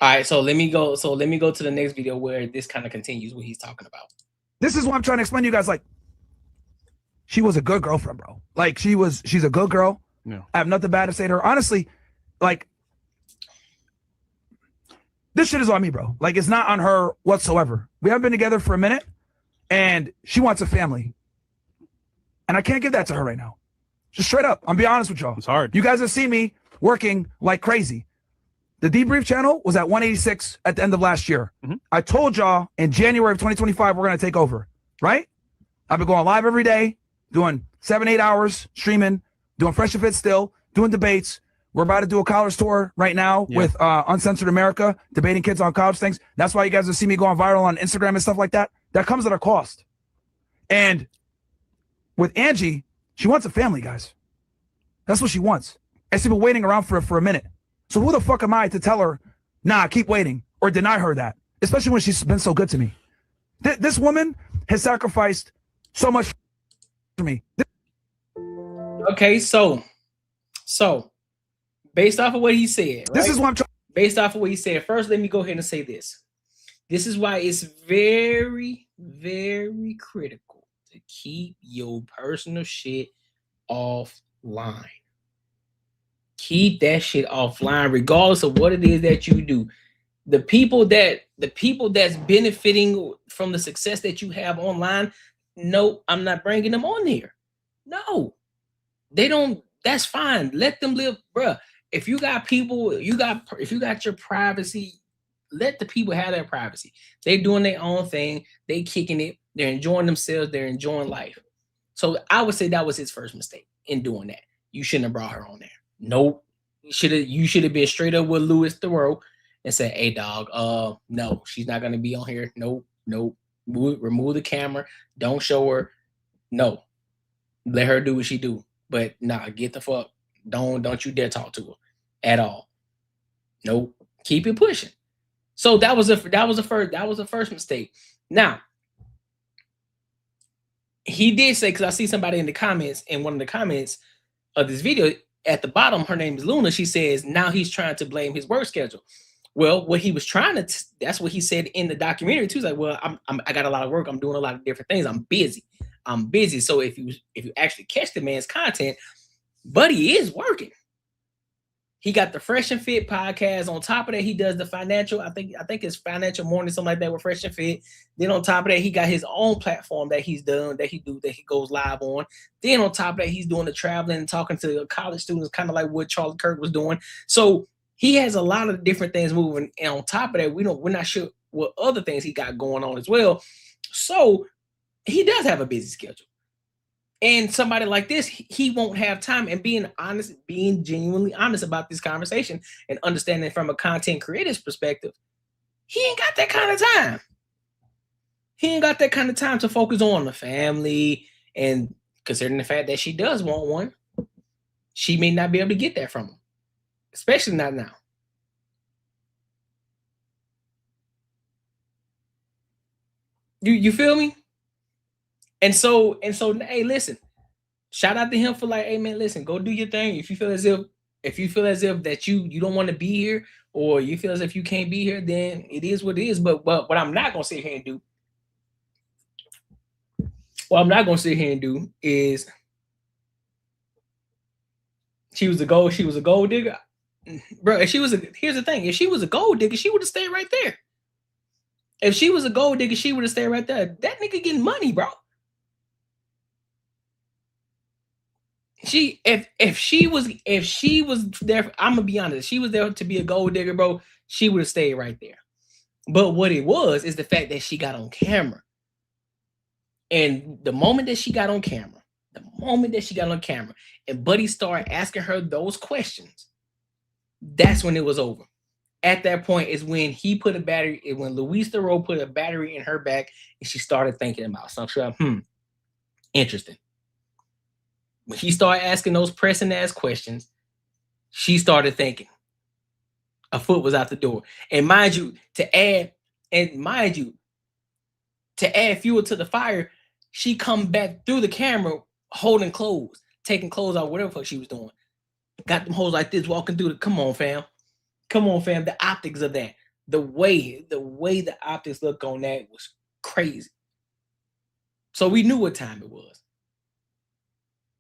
All right, so let me go to the next video where this kind of continues what he's talking about. This is what I'm trying to explain to you guys. Like, she was a good girlfriend, bro. Like, she's a good girl. Yeah. I have nothing bad to say to her. Honestly, like, this shit is on me, bro. Like, it's not on her whatsoever. We haven't been together for a minute, and she wants a family. And I can't give that to her right now. Just straight up. I'm being honest with y'all. It's hard. You guys have seen me working like crazy. The debrief channel was at 186 at the end of last year. Mm-hmm. I told y'all in January of 2025, we're going to take over, right? I've been going live every day, doing 7-8 hours, streaming, doing Fresh and Fit still, doing debates. We're about to do a college tour right now with Uncensored America, debating kids on college things. That's why you guys will see me going viral on Instagram and stuff like that. That comes at a cost. And with Angie, she wants a family, guys. That's what she wants. And she's been waiting around for a minute. So who the fuck am I to tell her, nah, keep waiting, or deny her that, especially when she's been so good to me? This woman has sacrificed so much for me. Okay, so based off of what he said, right? This is what I'm trying. Based off of what he said, first, let me go ahead and say this. This is why it's very, very critical to keep your personal shit offline. Keep that shit offline, regardless of what it is that you do. The people that's benefiting from the success that you have online, no, I'm not bringing them on here. No, they don't. That's fine. Let them live, bruh. If you got people, if you got your privacy, let the people have their privacy. They doing their own thing. They kicking it. They're enjoying themselves. They're enjoying life. So I would say that was his first mistake in doing that. You shouldn't have brought her on there. Nope. You should have been straight up with Louis Theroux and said, hey dog, no, she's not gonna be on here. Nope. Remove the camera. Don't show her. No. Let her do what she do. But nah, get the fuck. Don't you dare talk to her at all. Nope. Keep it pushing. So that was a first mistake. Now, he did say, because I see somebody in the comments, in one of the comments, of this video, at the bottom, her name is Luna. She says now he's trying to blame his work schedule. Well, what he was trying to, that's what he said in the documentary too. He's like, well, I got a lot of work. I'm doing a lot of different things. I'm busy. So if you actually catch the man's content, Buddy is working. He got the Fresh and Fit podcast. On top of that, he does the financial. I think it's Financial Morning, something like that, with Fresh and Fit. Then on top of that, he got his own platform that he's done, that he goes live on. Then on top of that, he's doing the traveling and talking to college students, kind of like what Charlie Kirk was doing. So he has a lot of different things moving. And on top of that, we're not sure what other things he got going on as well. So he does have a busy schedule. And somebody like this, he won't have time. And being honest, being genuinely honest about this conversation and understanding from a content creator's perspective, he ain't got that kind of time. He ain't got that kind of time to focus on the family. And considering the fact that she does want one, she may not be able to get that from him, especially not now. You feel me? And so, hey, listen, shout out to him for like, hey man, listen, go do your thing. If you feel as if that you don't want to be here, or you feel as if you can't be here, then it is what it is. But what I'm not gonna sit here and do, is she was a gold digger. Bro, here's the thing, if she was a gold digger, she would have stayed right there. If she was a gold digger, she would have stayed right there. That nigga getting money, bro. If she was there, I'm gonna be honest, if she was there to be a gold digger, bro, she would have stayed right there. But what it was is the fact that she got on camera. And the moment that she got on camera, and Buddy started asking her those questions, that's when it was over. At that point is when when Louis Theroux put a battery in her back, and she started thinking about something. Interesting. When he started asking those pressing ass questions, she started thinking. A foot was out the door. And mind you, to add fuel to the fire, she come back through the camera holding clothes, taking clothes out, whatever the fuck she was doing. Got them hoes like this walking through come on, fam. The optics of that. The way the optics look on that was crazy. So we knew what time it was.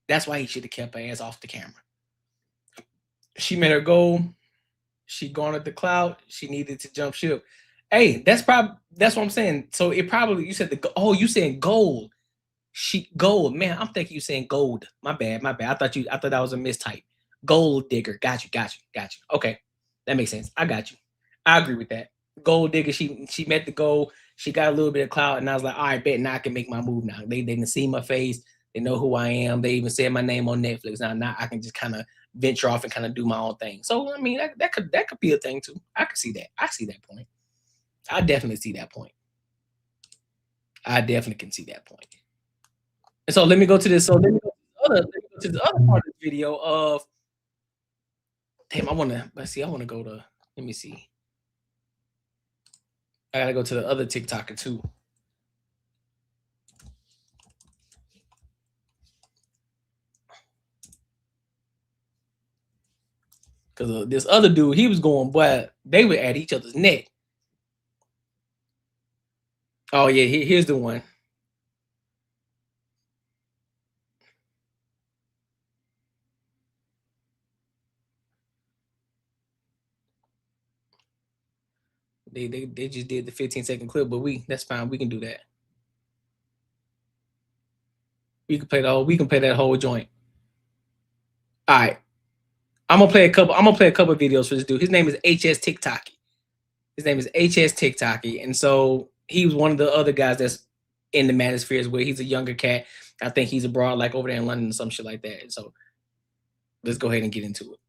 That's why he should have kept her ass off the camera. She met her goal. She garnered the clout. She needed to jump ship. Hey, that's what I'm saying. So it probably, you said you saying gold. Gold. Man, I'm thinking you saying gold. My bad. I thought that was a mistype. Gold digger. Got you. Okay. That makes sense. I got you. I agree with that. Gold digger. She met the goal. She got a little bit of clout, and I was like, all right, bet now I can make my move now. They can see my face. They know who I am. They even said my name on Netflix. Now I can just kind of venture off and kind of do my own thing. So I mean, that could be a thing too. I could see that. I see that point. I definitely see that point. I definitely can see that point. And so let me go to this. So let me go to the other part of the video of. Damn, I want to go to. Let me see. I gotta go to the other TikToker too. Because this other dude, he was going, boy, they were at each other's neck. Oh, yeah, here's the one. They just did the 15-second clip, but that's fine. We can do that. We can play that whole joint. All right. I'm gonna play a couple of videos for this dude. His name is HS TikToky. And so he was one of the other guys that's in the Manosphere as well. He's a younger cat. I think he's abroad, like over there in London or some shit like that. And so let's go ahead and get into it.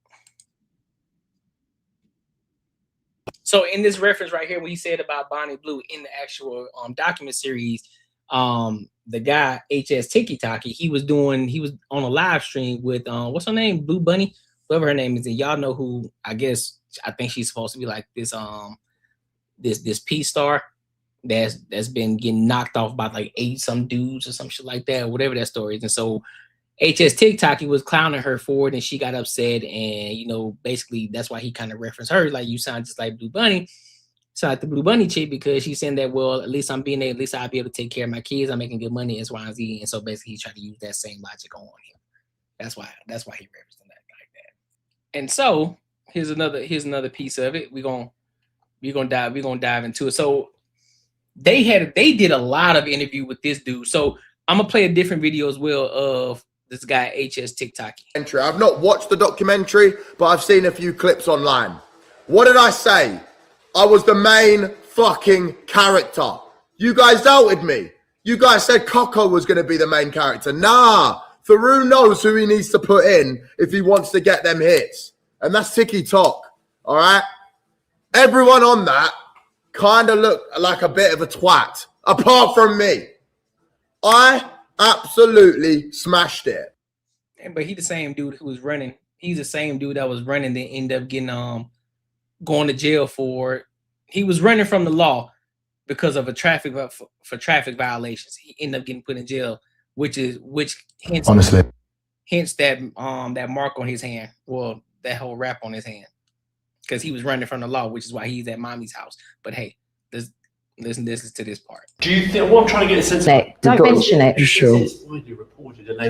So in this reference right here, what he said about Bonnie Blue in the actual document series, the guy HS TikToky, he was on a live stream with what's her name, Blue Bunny, whoever her name is, and y'all know who. I think she's supposed to be like this this P star that's been getting knocked off by like 8 some dudes or some shit like that, whatever that story is. And so HS TikTok, he was clowning her for it, and she got upset, and basically that's why he kind of referenced her, like, you sound just like Blue Bunny. So like the Blue Bunny chick, because she's saying that, well, at least I'll be able to take care of my kids. I'm making good money, X, Y, and Z. And so basically he tried to use that same logic on him. That's why he referenced that like that. And so here's another piece of it. We're gonna dive into it. So they did a lot of interview with this dude. So I'm gonna play a different video as well of this guy HS TikTok. I've not watched the documentary, but I've seen a few clips online. What did I say? I was the main fucking character. You guys doubted me. You guys said Coco was going to be the main character. Nah, Theroux knows who he needs to put in if he wants to get them hits. And that's Tiki Tok, all right? Everyone on that kind of looked like a bit of a twat, apart from me. I absolutely smashed it. But he's the same dude who was running. He's the same dude that was running that ended up getting going to jail for. He was running from the law because of traffic violations. He ended up getting put in jail, which hints that that mark on his hand. Well, that whole rap on his hand, because he was running from the law, which is why he's at mommy's house. But hey, listen to this part. Do you think what I'm trying to get a sense of? Don't mention it. Sure.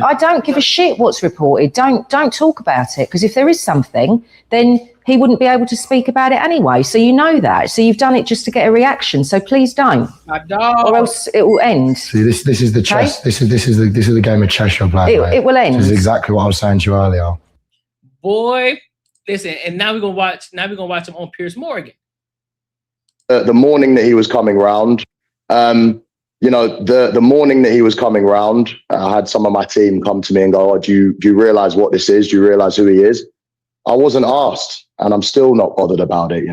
I don't give a shit what's reported. Don't talk about it, because if there is something, then he wouldn't be able to speak about it anyway. So you know that. So you've done it just to get a reaction. So please don't, or else it will end. See, this is the chess. This is the game of chess you're playing. It will end. This is exactly what I was saying to you earlier. Boy, listen, and now we're gonna watch him on Piers Morgan. The morning that he was coming round, the morning that he was coming round, I had some of my team come to me and go, "Oh, do you realize what this is? Do you realize who he is?" I wasn't asked, and I'm still not bothered about it.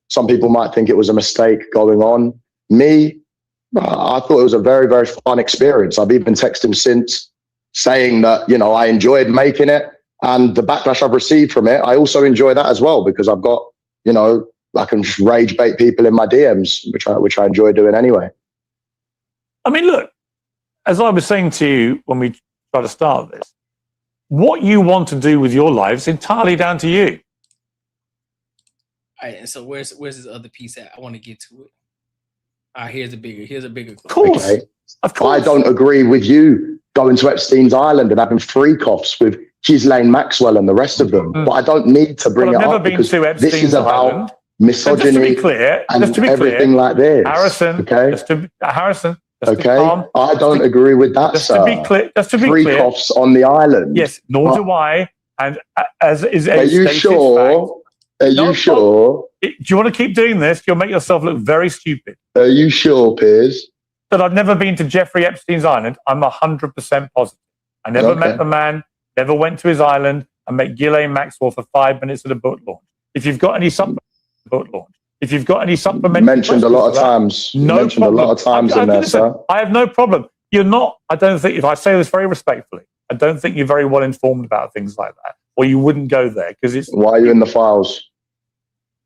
Some people might think it was a mistake going on. Me, I thought it was a very, very fun experience. I've even texted him since saying that, I enjoyed making it, and the backlash I've received from it, I also enjoy that as well, because I've got, I can just rage bait people in my DMs, which I enjoy doing anyway. I mean, look, as I was saying to you when we tried to start this, what you want to do with your life is entirely down to you. All right, and so where's this other piece at? I want to get to it. All right, here's a bigger clip. Of course. Okay. Of course. I don't agree with you going to Epstein's Island and having freak-offs with Ghislaine Maxwell and the rest of them. But I don't need to bring it up, because this is about misogyny, just to be clear, and everything like this. Harrison, okay? Harrison, okay, I don't agree with that, just sir. To be clear, freak-offs on the island. Yes, nor do I. And as is a Are you sure? Are you sure? Do you want to keep doing this? You'll make yourself look very stupid. Are you sure, Piers? That I've never been to Jeffrey Epstein's island. I'm 100% positive. I never met the man, never went to his island, and met Ghislaine Maxwell for 5 minutes at a book launch. If you've got any supplementary mentioned a lot of times. No mentioned problem. a lot of times in there, sir. I have no problem. You're not, I don't think, if I say this very respectfully, I don't think you're very well informed about things like that, or you wouldn't go there, because it's... Why are you in the files?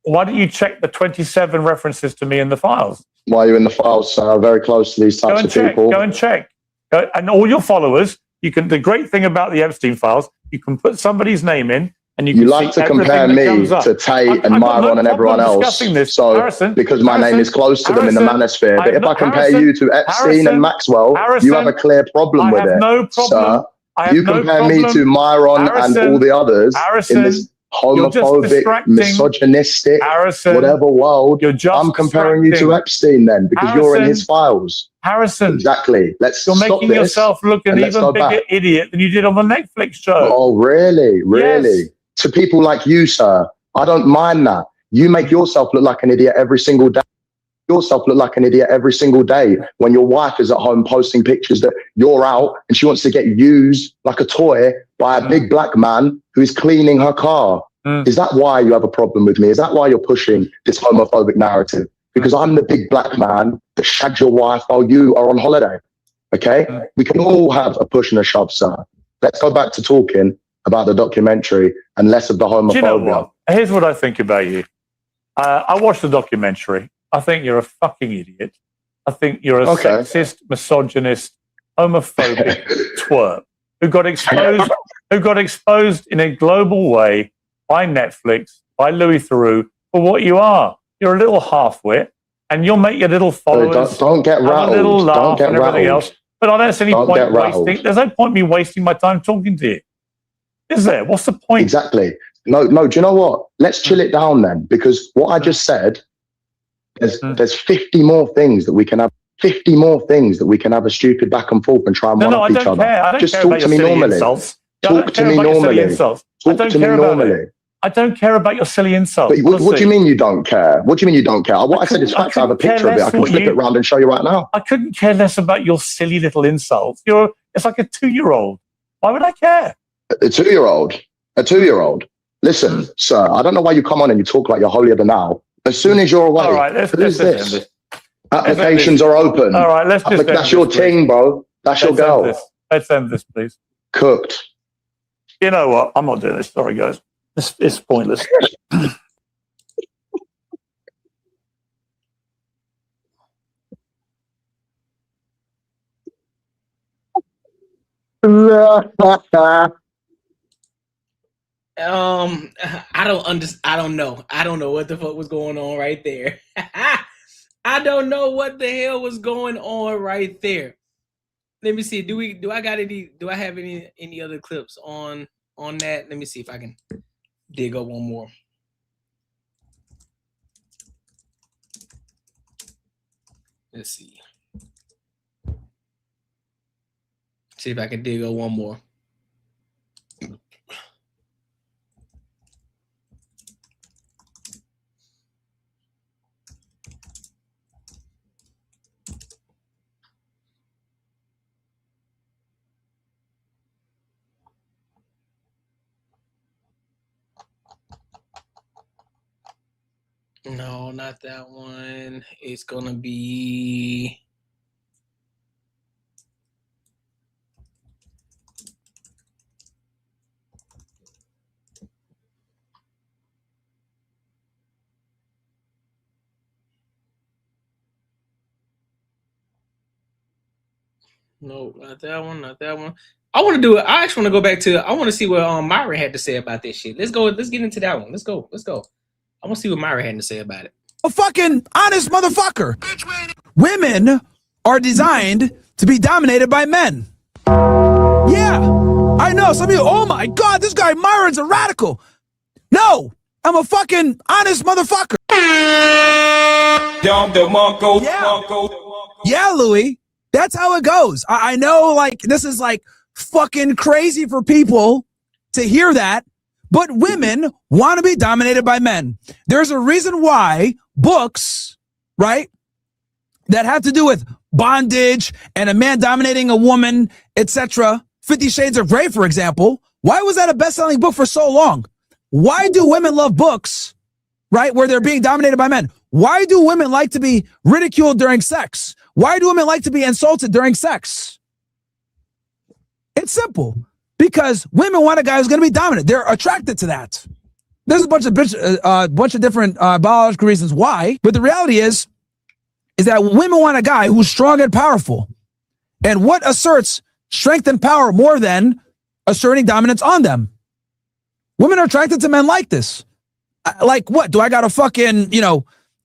Why don't you check the 27 references to me in the files? Why are you in the files, sir? Very close to these types of people. Go and check. And all your followers, you can. The great thing about the Epstein files, you can put somebody's name in, and you can like see to compare me to Tate and Myron and everyone else. So, Harrison, because my name is close to them in the Manosphere. But if I compare you to Epstein and Maxwell, you have a clear problem with it. No problem. Sir, you compare me to Myron and all the others in this homophobic, misogynistic, whatever world. I'm comparing you to Epstein then, because you're in his files. Harrison, exactly. You're making yourself look an even bigger idiot than you did on the Netflix show. Oh, really? Really? Yes. To people like you, sir, I don't mind that. You make yourself look like an idiot every single day. When your wife is at home posting pictures that you're out and she wants to get used like a toy by a big black man who is cleaning her car. Is that why you have a problem with me? Is that why you're pushing this homophobic narrative? Because I'm the big black man that shagged your wife while you are on holiday. Okay? We can all have a push and a shove, sir. Let's go back to talking about the documentary and less of the homophobia. Do you know what? Here's what I think about you. I watched the documentary. I think you're a fucking idiot. I think you're a sexist, misogynist, homophobic twerp. who got exposed, in a global way by Netflix, by Louis Theroux, for what you are. You're a little half-wit, and you'll make your little followers Don't get have rattled. a little laugh Don't get and everything else. But I don't see any point wasting. There's no point me wasting my time talking to you. Is there? What's the point? Exactly. No. Do you know what? Let's chill it down then, because what I just said, there's 50 more things that we can have. 50 more things that we can have a stupid back and forth and try and one up each other. Just talk to me normally. Talk to me normally. Talk to me normally. I don't care about your silly insults. But what do you mean you don't care? What do you mean you don't care? What I said is fact. I have a picture of it. I can flip it around and show you right now. I couldn't care less about your silly little insults. It's like a 2-year-old. Why would I care? A 2-year-old. Listen, sir, I don't know why you come on and you talk like you're holier than thou. As soon as you're away, all right, who's this? Applications are open. All right, let's just that's your ting, bro. That's your girl. Let's end this, please. Cooked. You know what? I'm not doing this. Sorry, guys. It's pointless. I don't know. I don't know what the fuck was going on right there. I don't know what the hell was going on right there. Let me see. Do I have any other clips on that? Let me see if I can dig up one more. Let's see. See if I can dig up one more. No, not that one. It's gonna be no, not that one, not that one. I want to do it. I actually want to go back to. I want to see what Myra had to say about this shit. Let's go. Let's get into that one. Let's go. I want to see what Myra had to say about it. A fucking honest motherfucker. Women are designed to be dominated by men. Yeah, I know. Some of you, oh my God, this guy Myron's a radical. No, I'm a fucking honest motherfucker. Yeah, Louis, that's how it goes. I know, like, this is like fucking crazy for people to hear that. But women want to be dominated by men. There's a reason why books, right, that have to do with bondage and a man dominating a woman, etc. 50 Shades of Grey, for example. Why was that a best-selling book for so long? Why do women love books, right, where they're being dominated by men? Why do women like to be ridiculed during sex? Why do women like to be insulted during sex? It's simple. Because women want a guy who's going to be dominant. They're attracted to that. There's a bunch of different biological reasons why. But the reality is that women want a guy who's strong and powerful. And what asserts strength and power more than asserting dominance on them? Women are attracted to men like this. Like what? Do I got to fucking,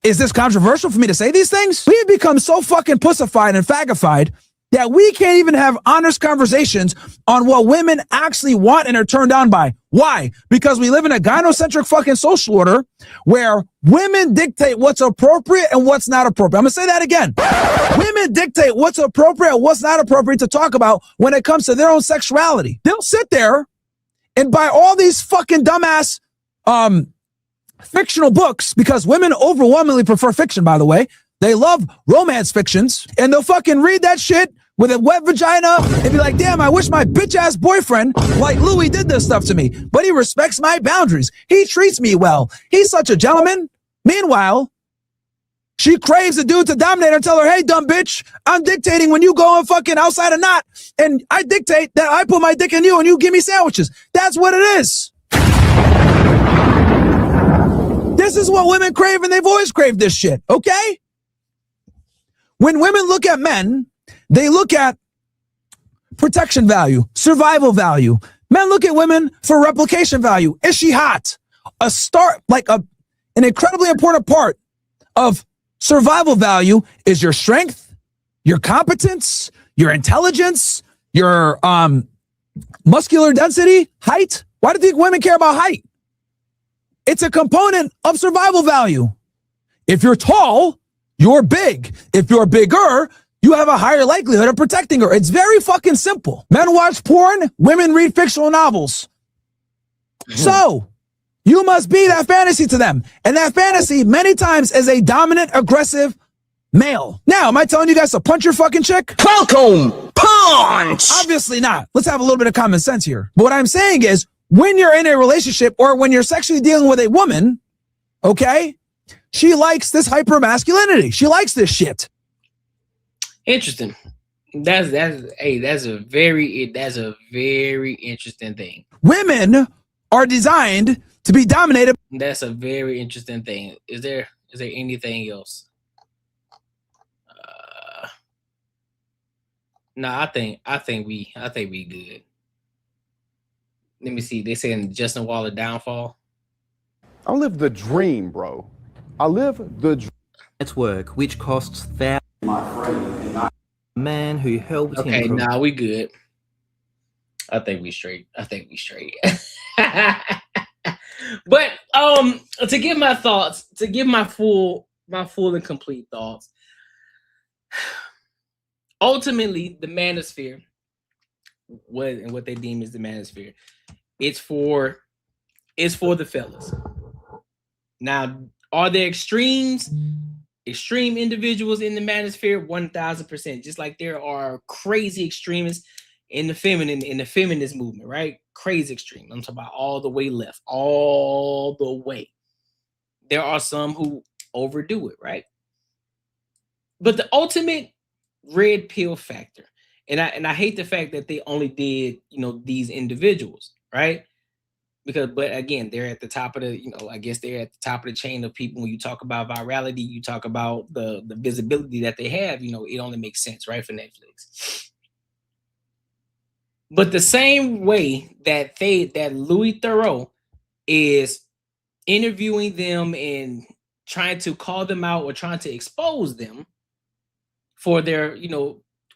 is this controversial for me to say these things? We've become so fucking pussified and fagified that we can't even have honest conversations on what women actually want and are turned on by. Why? Because we live in a gynocentric fucking social order where women dictate what's appropriate and what's not appropriate. I'm gonna say that again. Women dictate what's appropriate and what's not appropriate to talk about when it comes to their own sexuality. They'll sit there and buy all these fucking dumbass fictional books, because women overwhelmingly prefer fiction, by the way. They love romance fictions, and they'll fucking read that shit with a wet vagina and be like, damn, I wish my bitch-ass boyfriend like Louis did this stuff to me, but he respects my boundaries. He treats me well. He's such a gentleman. Meanwhile, she craves a dude to dominate her and tell her, hey, dumb bitch, I'm dictating when you go and fucking outside a knot, and I dictate that I put my dick in you and you give me sandwiches. That's what it is. This is what women crave, and they've always craved this shit, okay? When women look at men, they look at protection value, survival value. Men look at women for replication value. Is she hot? An incredibly important part of survival value is your strength, your competence, your intelligence, your muscular density, height. Why do you think women care about height? It's a component of survival value. If you're tall, you're big. If you're bigger, you have a higher likelihood of protecting her. It's very fucking simple. Men watch porn, women read fictional novels. So, you must be that fantasy to them. And that fantasy, many times, is a dominant, aggressive male. Now, am I telling you guys to punch your fucking chick? Welcome, punch! Obviously not. Let's have a little bit of common sense here. But what I'm saying is, when you're in a relationship or when you're sexually dealing with a woman, okay, she likes this hyper masculinity. She likes this shit. Interesting. That's a very interesting thing. Women are designed to be dominated. That's a very interesting thing. Is there anything else? No, I think we good. Let me see. They saying Justin Waller downfall. I live the dream, bro. I live the dream. Network, which costs thousands. My friend, man who helped him. Okay, nah, we good. I think we straight. But to give my thoughts, to give my full and complete thoughts. Ultimately, the manosphere, what they deem as the manosphere, it's for the fellas. Now, are there extreme individuals in the manosphere? 1,000%. Just like there are crazy extremists in the feminist movement, right? Crazy extreme. I'm talking about all the way left, all the way. There are some who overdo it, right? But the ultimate red pill factor, and I hate the fact that they only did, these individuals, right? But again, they're at the top of the, I guess they're at the top of the chain of people. When you talk about virality, you talk about the visibility that they have, it only makes sense, right, for Netflix. But the same way that Louis Theroux is interviewing them and trying to call them out or trying to expose them for their,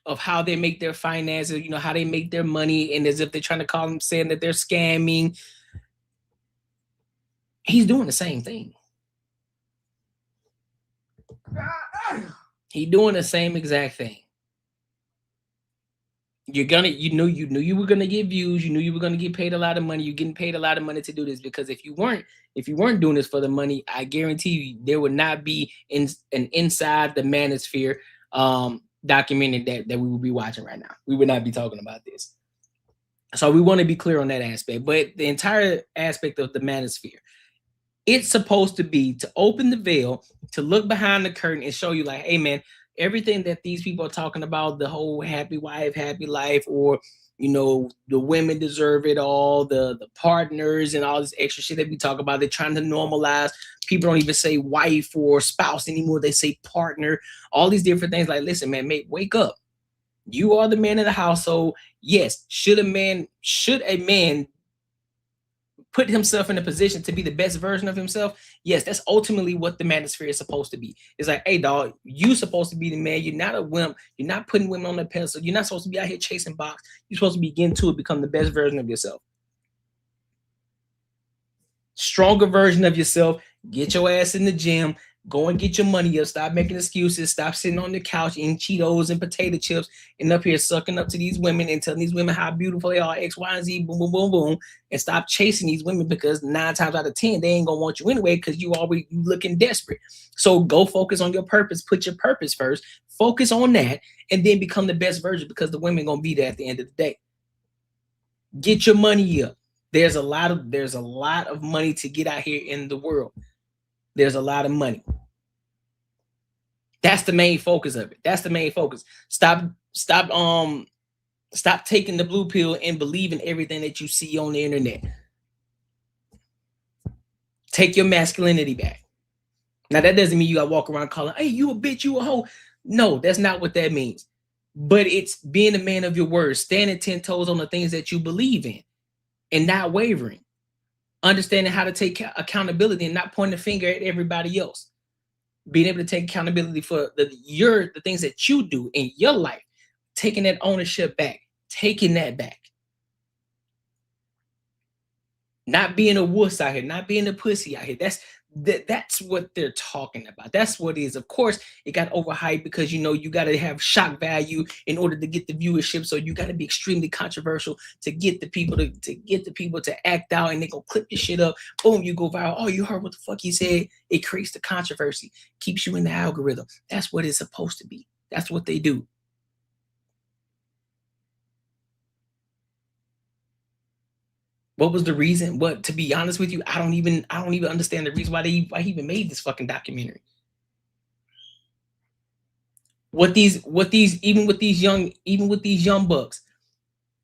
of how they make their finances, how they make their money, and as if they're trying to call them, saying that they're scamming. He's doing the same thing. He's doing the same exact thing. You knew you were gonna get views. You knew you were gonna get paid a lot of money. You're getting paid a lot of money to do this, because if you weren't doing this for the money, I guarantee you there would not be an Inside the Manosphere documentary that we would be watching right now. We would not be talking about this. So we want to be clear on that aspect. But the entire aspect of the Manosphere, it's supposed to be to open the veil, to look behind the curtain and show you, like, hey man, everything that these people are talking about, the whole happy wife, happy life, or the women deserve it all, the partners and all this extra shit that we talk about, they're trying to normalize. People don't even say wife or spouse anymore. They say partner, all these different things. Like, listen, man, mate, wake up. You are the man of the household. Yes, should a man put himself in a position to be the best version of himself? Yes, that's ultimately what the manosphere is supposed to be. It's like, hey, dog, you supposed to be the man. You're not a wimp. You're not putting women on the pedestal. You're not supposed to be out here chasing box. You're supposed to be getting to it, become the best version of yourself. Stronger version of yourself. Get your ass in the gym. Go and get your money up. Stop making excuses. Stop sitting on the couch eating Cheetos and potato chips and up here sucking up to these women and telling these women how beautiful they are, X, Y, and Z, boom, boom, boom, boom. And stop chasing these women, because 9 times out of 10, they ain't going to want you anyway, because you looking desperate. So go focus on your purpose. Put your purpose first. Focus on that and then become the best version, because the women going to be there at the end of the day. Get your money up. There's a lot of money to get out here in the world. There's a lot of money. That's the main focus of it. That's the main focus. Stop taking the blue pill and believing everything that you see on the internet. Take your masculinity back. Now, that doesn't mean you gotta walk around calling, hey, you a bitch, you a hoe. No, that's not what that means. But it's being a man of your word, standing 10 toes on the things that you believe in and not wavering. Understanding how to take accountability and not pointing the finger at everybody else. Being able to take accountability for the things that you do in your life. Taking that ownership back. Taking that back. Not being a wuss out here. Not being a pussy out here. That's what they're talking about. That's what it is. Of course, it got overhyped because, you know, you got to have shock value in order to get the viewership. So you got to be extremely controversial to get the people to act out, and they go clip your shit up. Boom, you go viral. Oh, you heard what the fuck he said. It creates the controversy, keeps you in the algorithm. That's what it's supposed to be. That's what they do. What was the reason? What, to be honest with you, I don't even understand the reason why he even made this fucking documentary. Even with these young bucks,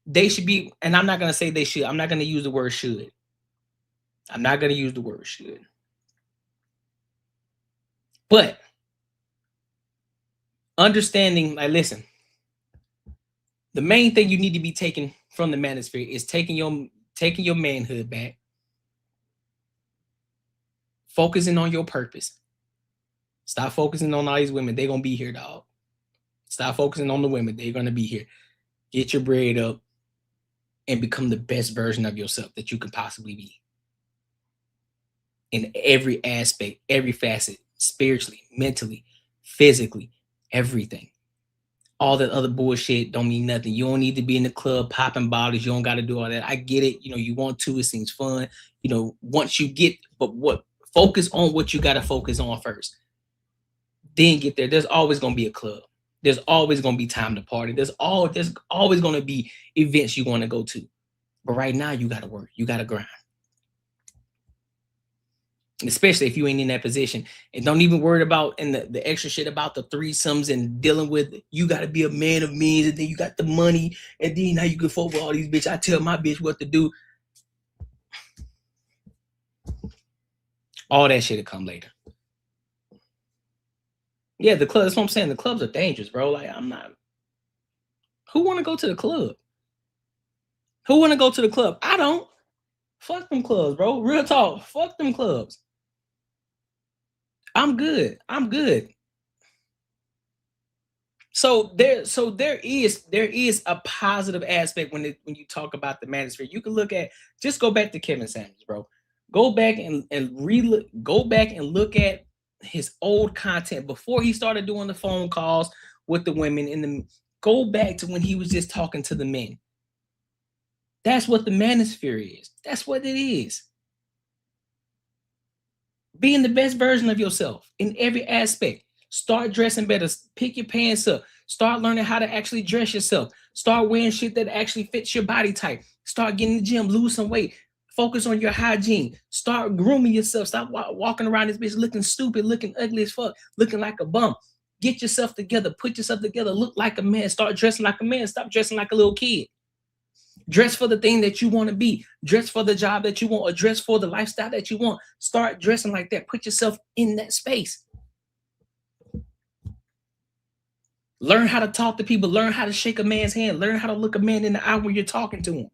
they should be, and I'm not gonna say they should. I'm not gonna use the word should. I'm not gonna use the word should. But understanding, like, listen, the main thing you need to be taking from the Manosphere is taking your manhood back, focusing on your purpose. Stop focusing on all these women. They're gonna be here, dog. Stop focusing on the women. They're gonna be here. Get your bread up and become the best version of yourself that you can possibly be. In every aspect, every facet, spiritually, mentally, physically, everything. All that other bullshit don't mean nothing. You don't need to be in the club popping bottles. You don't got to do all that. I get it. You know, you want to. It seems fun. You know, once you get, but what? Focus on what you got to focus on first. Then get there. There's always going to be a club. There's always going to be time to party. There's always going to be events you want to go to. But right now, you got to work. You got to grind. Especially if you ain't in that position, and don't even worry about the extra shit about the threesomes and dealing with, you got to be a man of means, and then you got the money, and then now you can fuck with all these bitches. I tell my bitch what to do. All that shit will come later. Yeah, the club. That's what I'm saying. The clubs are dangerous, bro. Like, I'm not. Who want to go to the club? Who want to go to the club? I don't. Fuck them clubs, bro. Real talk. Fuck them clubs. I'm good. I'm good. So there is a positive aspect when you talk about the Manosphere. You can look at, just go back to Kevin Samuels, bro. Go back and look at his old content before he started doing the phone calls with the women, go back to when he was just talking to the men. That's what the Manosphere is. That's what it is. Being the best version of yourself in every aspect. Start dressing better. Pick your pants up. Start learning how to actually dress yourself. Start wearing shit that actually fits your body type. Start getting in the gym, lose some weight. Focus on your hygiene. Start grooming yourself. Stop walking around this bitch looking stupid, looking ugly as fuck, looking like a bum. Get yourself together. Put yourself together. Look like a man. Start dressing like a man. Stop dressing like a little kid. Dress for the thing that you want to be. Dress for the job that you want, or dress for the lifestyle that you want. Start dressing like that. Put yourself in that space. Learn how to talk to people. Learn how to shake a man's hand. Learn how to look a man in the eye when you're talking to him.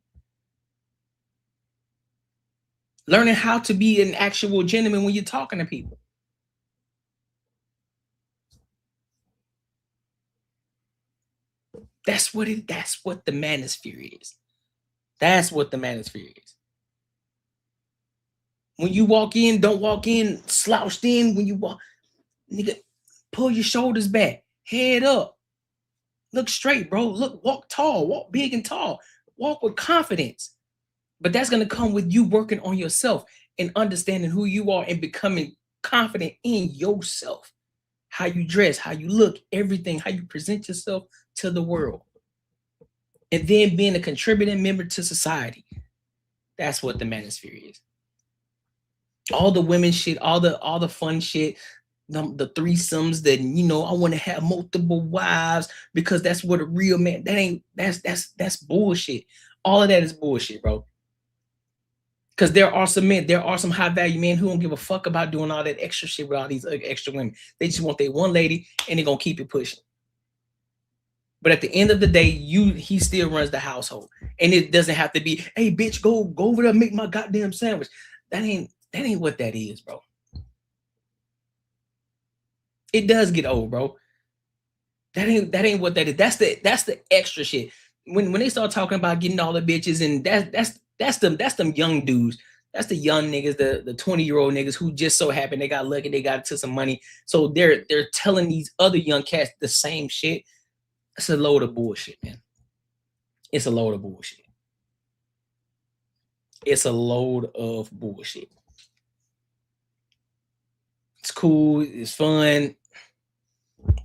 Learning how to be an actual gentleman when you're talking to people. That's what the Manosphere is. That's what the Manosphere is. When you walk in, don't walk in slouched in. When you walk, nigga, pull your shoulders back, head up, look straight, bro. Walk tall, walk big and tall, walk with confidence. But that's gonna come with you working on yourself and understanding who you are and becoming confident in yourself. How you dress, how you look, everything, how you present yourself to the world. And then being a contributing member to society. That's what the Manosphere is. All the women shit, all the fun shit, the threesomes that, you know, I want to have multiple wives because that's what a real man, that's bullshit. All of that is bullshit, bro. Because there are some men, there are some high value men who don't give a fuck about doing all that extra shit with all these extra women. They just want their one lady and they're going to keep it pushing. But at the end of the day, he still runs the household. And it doesn't have to be, hey, bitch, go over there and make my goddamn sandwich. That ain't what that is, bro. It does get old, bro. That ain't what that is. That's the extra shit. When they start talking about getting all the bitches, and that's them young dudes. That's the young niggas, the 20-year-old niggas who just so happen they got lucky, they got to some money. So they're telling these other young cats the same shit. It's a load of bullshit, man. It's a load of bullshit. It's a load of bullshit. It's cool. It's fun.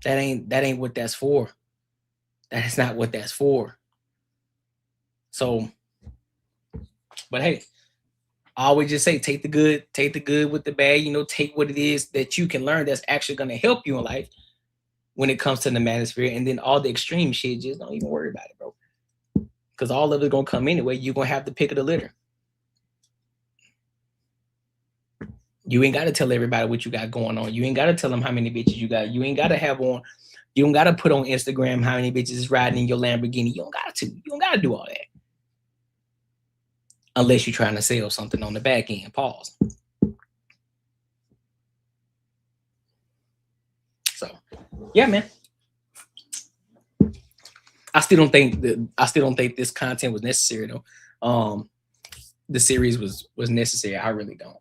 That ain't what that's for. That is not what that's for. So, but hey, I always just say, take the good with the bad, take what it is that you can learn that's actually going to help you in life when it comes to the manosphere. And then all the extreme shit, just don't even worry about it, bro. Because all of it's going to come anyway. You're going to have the pick of the litter. You ain't got to tell everybody what you got going on. You ain't got to tell them how many bitches you got. You ain't got to you don't got to put on Instagram how many bitches is riding in your Lamborghini. You don't got to. You don't got to do all that. Unless you're trying to sell something on the back end. Pause. So, yeah, man. I still don't think this content was necessary though. The series was necessary. I really don't.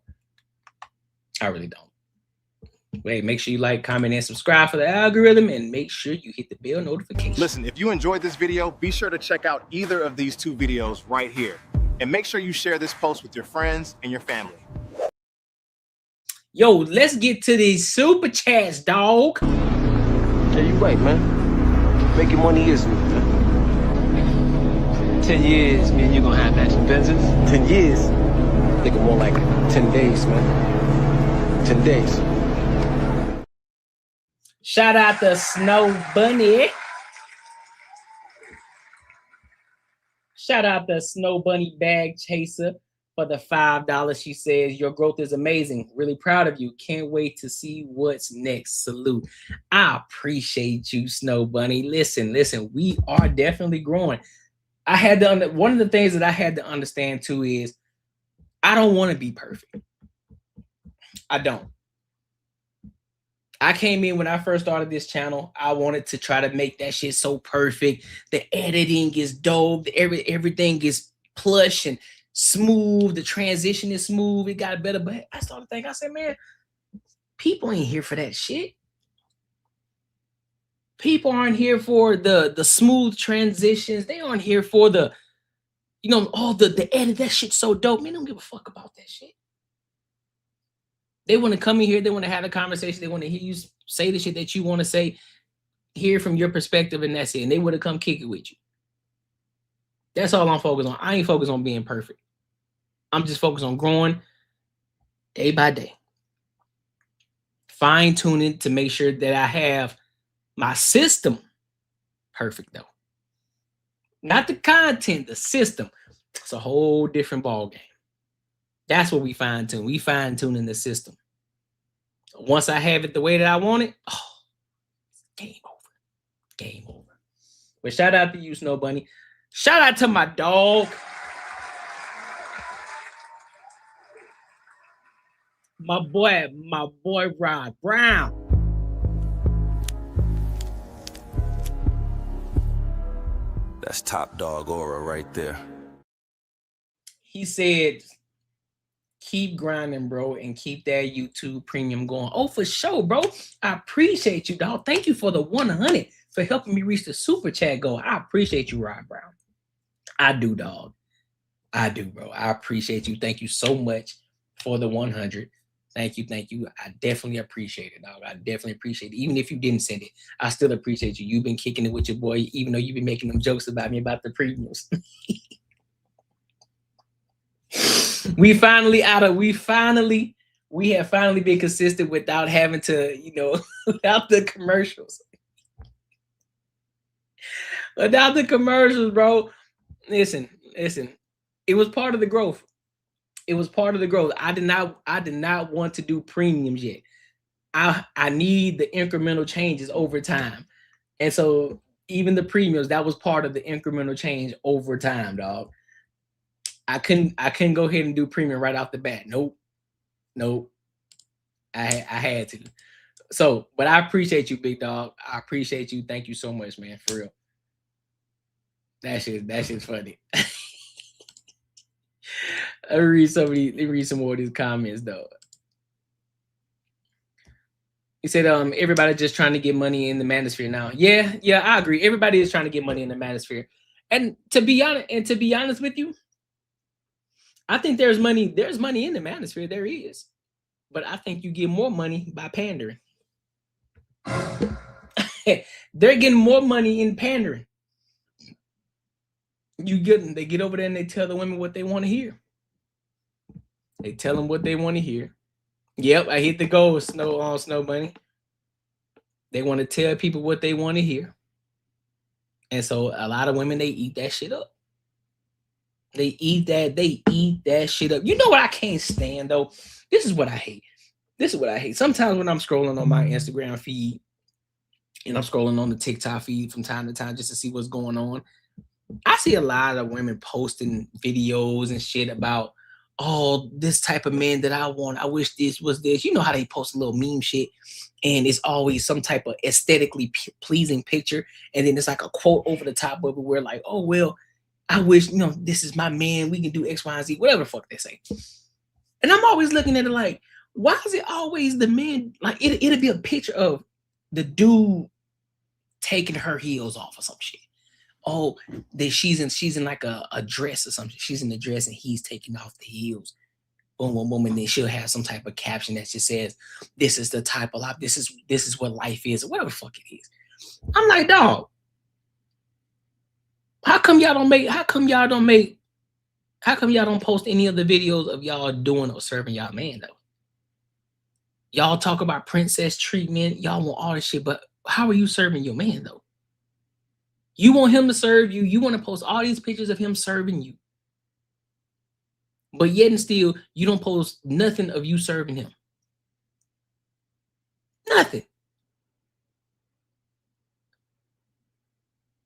Wait, make sure you like, comment, and subscribe for the algorithm, and make sure you hit the bell notification. Listen, if you enjoyed this video, be sure to check out either of these two videos right here. And make sure you share this post with your friends and your family. Yo, let's get to these super chats, dog. Hey, you right, man. Making money is me, man. 10 years, me and you gonna have matching Benzes. 10 years? Nigga, more like 10 days, man. 10 days. Shout out to Snow Bunny. Shout out to Snow Bunny Bag Chaser for the $5. She says, your growth is amazing. Really proud of you. Can't wait to see what's next. Salute. I appreciate you, Snow Bunny. Listen, we are definitely growing. One of the things that I had to understand too is I don't want to be perfect. I don't. I came in when I first started this channel. I wanted to try to make that shit so perfect. The editing is dope. Everything is plush and smooth. The transition is smooth. It got better. But I started thinking, I said, man, people ain't here for that shit. People aren't here for the smooth transitions. They aren't here for the, all the edit. That shit's so dope. Man, they don't give a fuck about that shit. They want to come in here. They want to have a conversation. They want to hear you say the shit that you want to say, hear from your perspective, and that's it. And they would have come kick it with you. That's all I'm focused on. I ain't focused on being perfect. I'm just focused on growing day by day. Fine-tuning to make sure that I have my system perfect, though. Not the content, the system. It's a whole different ballgame. That's what we fine-tune. We fine-tuning the system. Once I have it the way that I want it, game over. Game over. But shout out to you, Snow Bunny. Shout out to my dog. My boy Rod Brown. That's top dog aura right there. He said, keep grinding, bro, and keep that YouTube premium going. Oh, for sure, bro. I appreciate you, dog. Thank you for the 100 for helping me reach the super chat goal. I appreciate you, Rod Brown. I do, dog. I do, bro. I appreciate you. Thank you so much for the 100. Thank you. I definitely appreciate it, dog. I definitely appreciate it. Even if you didn't send it, I still appreciate you. You've been kicking it with your boy, even though you've been making them jokes about me about the premiums. We have finally been consistent without having to, without the commercials. Without the commercials, bro. Listen. It was part of the growth. It was part of the growth. I did not want to do premiums yet. I need the incremental changes over time. And so Even the premiums, that was part of the incremental change over time, dog. I couldn't go ahead and do premium right off the bat. Nope. I had to. So, but I appreciate you, big dog. I appreciate you. Thank you so much, man. For real. That shit's funny. Let me read some more of these comments though. He said, everybody just trying to get money in the manosphere now. Yeah, I agree. Everybody is trying to get money in the manosphere. And to be honest with you, I think there's money in the manosphere. There is. But I think you get more money by pandering. They're getting more money in pandering. They get over there and they tell the women what they want to hear. They tell them what they want to hear. Yep, I hit the goal, Snow Bunny. They want to tell people what they want to hear. And so a lot of women, they eat that shit up. They eat that shit up. You know what I can't stand though? This is what I hate. Sometimes when I'm scrolling on my Instagram feed and I'm scrolling on the TikTok feed from time to time just to see what's going on, I see a lot of women posting videos and shit about, oh, this type of man that I want. I wish this was this. You know how they post a little meme shit and it's always some type of aesthetically pleasing picture. And then it's like a quote over the top of it where like, oh, well, I wish, this is my man. We can do X, Y, and Z, whatever the fuck they say. And I'm always looking at it like, why is it always the man? Like it'll be a picture of the dude taking her heels off or some shit. Oh, she's in like a dress or something. She's in the dress and he's taking off the heels. Boom, boom, boom. And then she'll have some type of caption that just says, this is the type of life, this is what life is, or whatever the fuck it is. I'm like, dog, how come y'all don't post any of the videos of y'all doing or serving y'all man though? Y'all talk about princess treatment, y'all want all this shit, but how are you serving your man though? You want him to serve you. You want to post all these pictures of him serving you. But yet and still, you don't post nothing of you serving him. Nothing.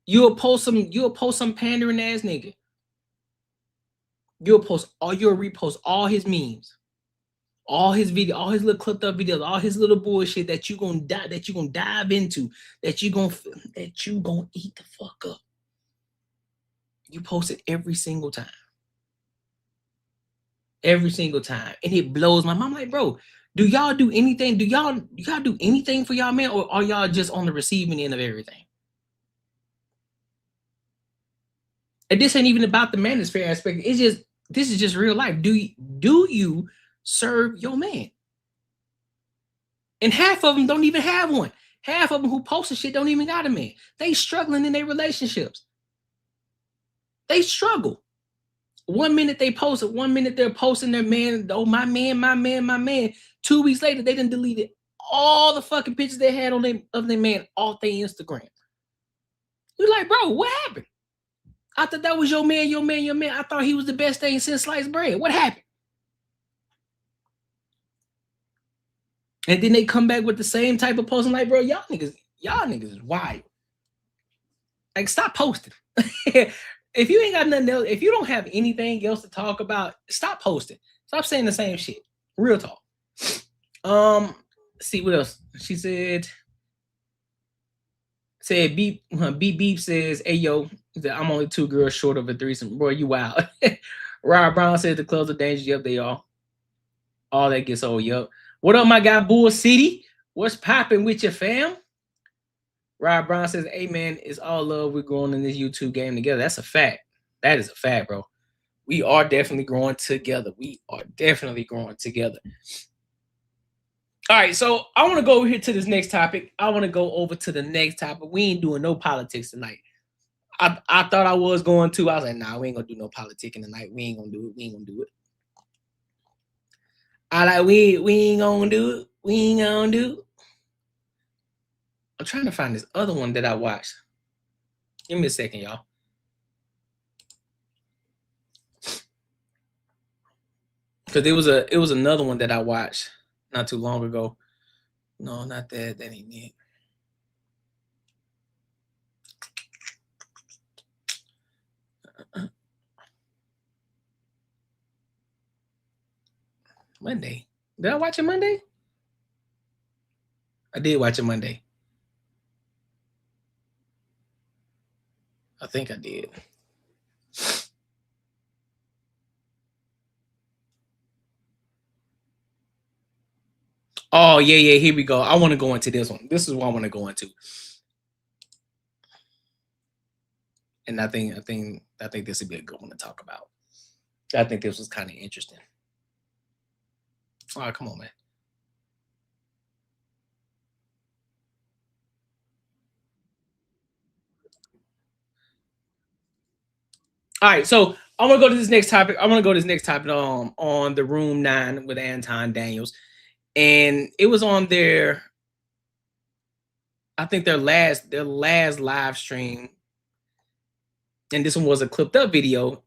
You'll post some pandering ass nigga. You'll repost all his memes, all his video, all his little clipped up videos, all his little bullshit that you gonna dive into, that you gonna eat the fuck up. You post it every single time. Every single time. And it blows my mind. I'm like, bro, do y'all do anything? Do y'all do anything for y'all man, or are y'all just on the receiving end of everything? And this ain't even about the manosphere aspect. This is just real life. Do you serve your man? And half of them don't even have one. Half of them who post the shit don't even got a man. They struggling in their relationships. They struggle. 1 minute they post it, 1 minute they're posting their man, oh, my man. 2 weeks later, they done deleted all the fucking pictures they had of their man off their Instagram. You're like, bro, what happened? I thought that was your man. I thought he was the best thing since sliced bread. What happened? And then they come back with the same type of posting, like, bro, y'all niggas is wild. Like, stop posting. If you ain't got nothing else, if you don't have anything else to talk about, stop posting. Stop saying the same shit. Real talk. See what else? She said beep says, hey yo, I'm only 2 girls short of a threesome. Boy, you wild. Rob Brown says the clubs are dangerous. Yep, they are. All that gets old. Yep. What up, my guy, Bull City? What's popping with your fam? Rob Brown says, hey, man, it's all love. We're growing in this YouTube game together. That's a fact. That is a fact, bro. We are definitely growing together. All right, so I want to go over here to this next topic. We ain't doing no politics tonight. I thought I was going to. I was like, nah, we ain't going to do no politicking tonight. We ain't going to do it. We ain't going to do it. I'm trying to find this other one that I watched. Give me a second, y'all. Because it was another one that I watched not too long ago. No, not that. That ain't it. Monday. Did I watch it Monday? I did watch it Monday. I think I did. Oh, yeah. Here we go. I want to go into this one. This is what I want to go into. And I think this would be a good one to talk about. I think this was kind of interesting. All right, come on, man. All right, so I'm gonna go to this next topic. I'm gonna go to this next topic on the Room 9 with Anton Daniels, and it was on their, I think their last live stream, and this one was a clipped up video.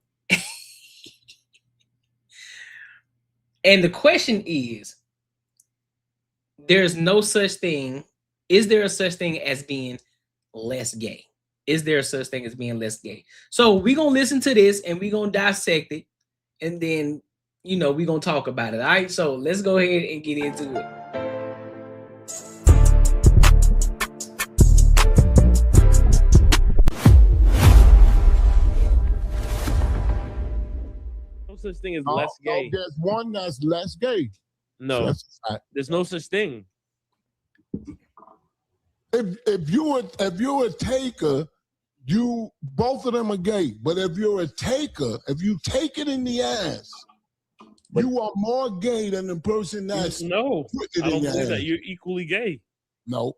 And the question is, there's no such thing. Is there a such thing as being less gay? Is there a such thing as being less gay? So we're going to listen to this and we're going to dissect it. And then, we're going to talk about it. All right. So let's go ahead and get into it. No such thing as less gay. There's one that's less gay. No, there's no such thing. If you're a taker, both of them are gay. But if you're a taker, if you take it in the ass, you are more gay than the person that's I don't believe that. You're equally gay. No.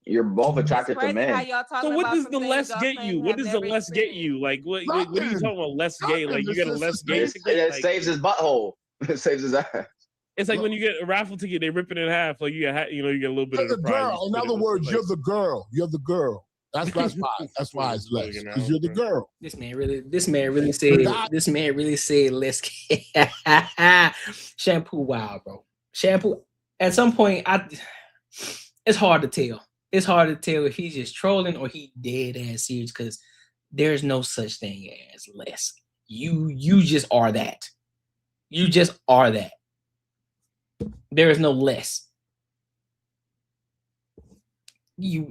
You're both attracted to men. So what does the less get you? What does the less get you? Like what are you talking about? Less gay? Like you get a less gay ticket? It saves his butthole. It saves his ass. It's like when you get a raffle ticket, they rip it in half. Like you get a little bit of the prize. Girl. In other words, you're the girl. You're the girl. That's why. That's why it's less. Because you're the girl. This man really said let's shampoo. Wow, bro. Shampoo. At some point, it's hard to tell. It's hard to tell if he's just trolling or he dead ass serious, because there's no such thing as less. You just are that. You just are that. There is no less. He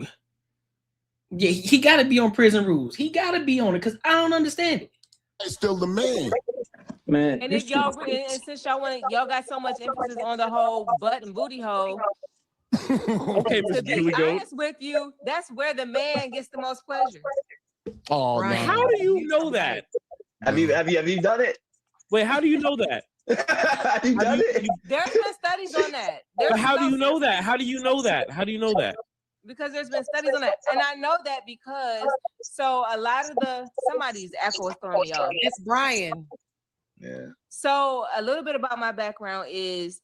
got to be on Prison Rules. He got to be on it, because I don't understand it. It's still the man. Man, and if y'all since y'all got so much emphasis on the whole butt and booty hole. Okay, to be honest with you, that's where the man gets the most pleasure. Oh, right. How do you know that? Have you done it? Wait, how do you know that? Have you done it? There's been studies on that. But how do you know that? How do you know that? How do you know that? Because there's been studies on that, and I know that because a lot of somebody's echo is throwing me off. It's Brian. Yeah. So a little bit about my background is,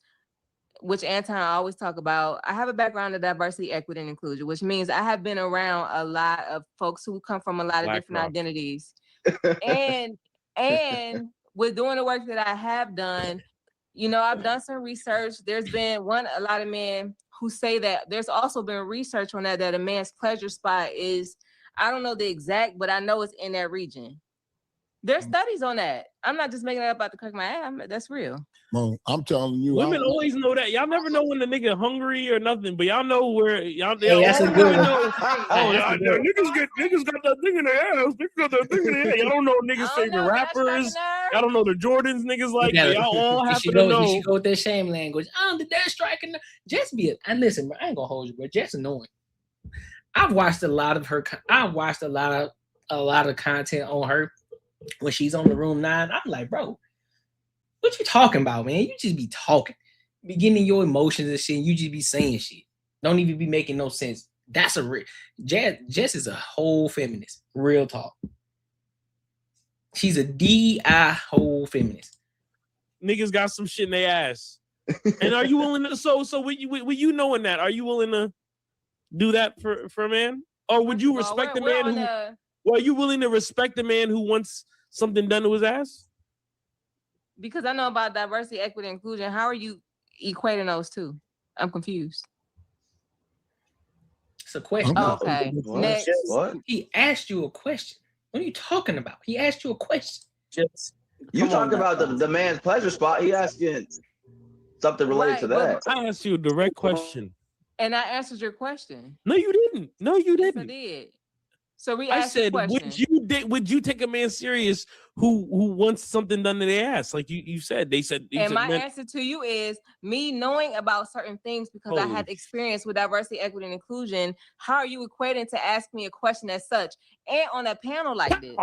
which Anton I always talk about. I have a background in diversity, equity, and inclusion, which means I have been around a lot of folks who come from a lot of different identities, and with doing the work that I have done, I've done some research. There's been a lot of men who say that there's also been research on that a man's pleasure spot is, I don't know the exact, but I know it's in that region. There's studies on that. I'm not just making it up out the crack of my ass. That's real. Well, I'm telling you. Women always know that. Y'all never know when the nigga hungry or nothing, but y'all know where y'all. That's a good one. Niggas got that thing in their ass. Niggas got that thing in their ass. Y'all don't know niggas' favorite rappers. Y'all don't know the Jordans niggas like. Y'all all happen to know. You should go with that shame language. The dead striking. Just be it. And listen, bro, I ain't gonna hold you, bro. Just annoying. I've watched a lot of her. I've watched a lot of content on her when she's on the Room 9. I'm like, bro, what you talking about, man? You just be talking, be getting your emotions and shit. And you just be saying shit. Don't even be making no sense. That's a real. Jess is a whole feminist. Real talk. She's a DI whole feminist. Niggas got some shit in their ass. And are you willing to? So with you knowing that, are you willing to do that for a man, or would you respect the man who? Well, are you willing to respect the man who wants something done to his ass? Because I know about diversity, equity, and inclusion. How are you equating those two? I'm confused. It's a question. Oh, okay. Next. What? He asked you a question. What are you talking about? He asked you a question. You talking about the man's pleasure spot. He asking. something related to that. I asked you a direct question. And I answered your question. No, you didn't. No, you Yes, I didn't. did. So I said, would you take a man serious who wants something done to their ass? Like you said, they said. And my answer to you is me knowing about certain things because I had experience with diversity, equity, and inclusion. How are you equating to ask me a question as such and on a panel like this?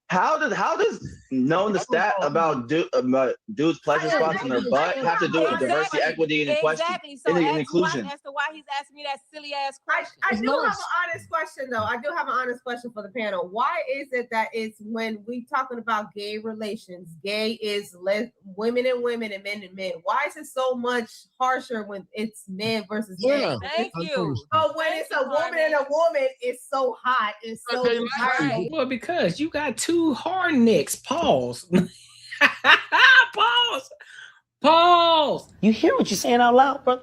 How does knowing the stat about dudes' pleasure spots in their butt have to do with diversity, equity, and Exactly. So and inclusion? As to why he's asking me that silly ass question. I do have an honest question though. I do have an honest question for the panel. Why is it that it's when we talking about gay relations, gay is women and women and men and men? Why is it so much harsher when it's men versus men? Thank you. Oh, when it's a woman and a woman, it's so hot. It's so right. Well, because you got two hard necks. Pause. Pause. You hear what you're saying out loud, bro?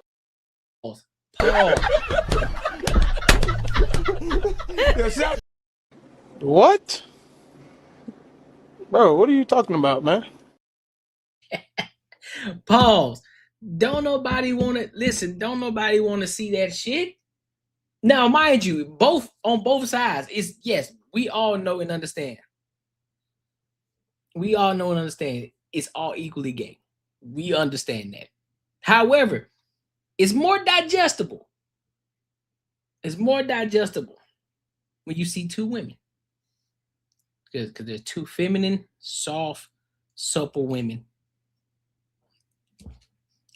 Pause. What? Bro, what are you talking about, man? Pause. Don't nobody want to listen. Don't nobody want to see that shit. Now, mind you, on both sides, it's yes, we all know and understand. We all know and understand it's all equally gay. We understand that. However, it's more digestible. It's more digestible when you see two women. Because there's two feminine, soft, supple women.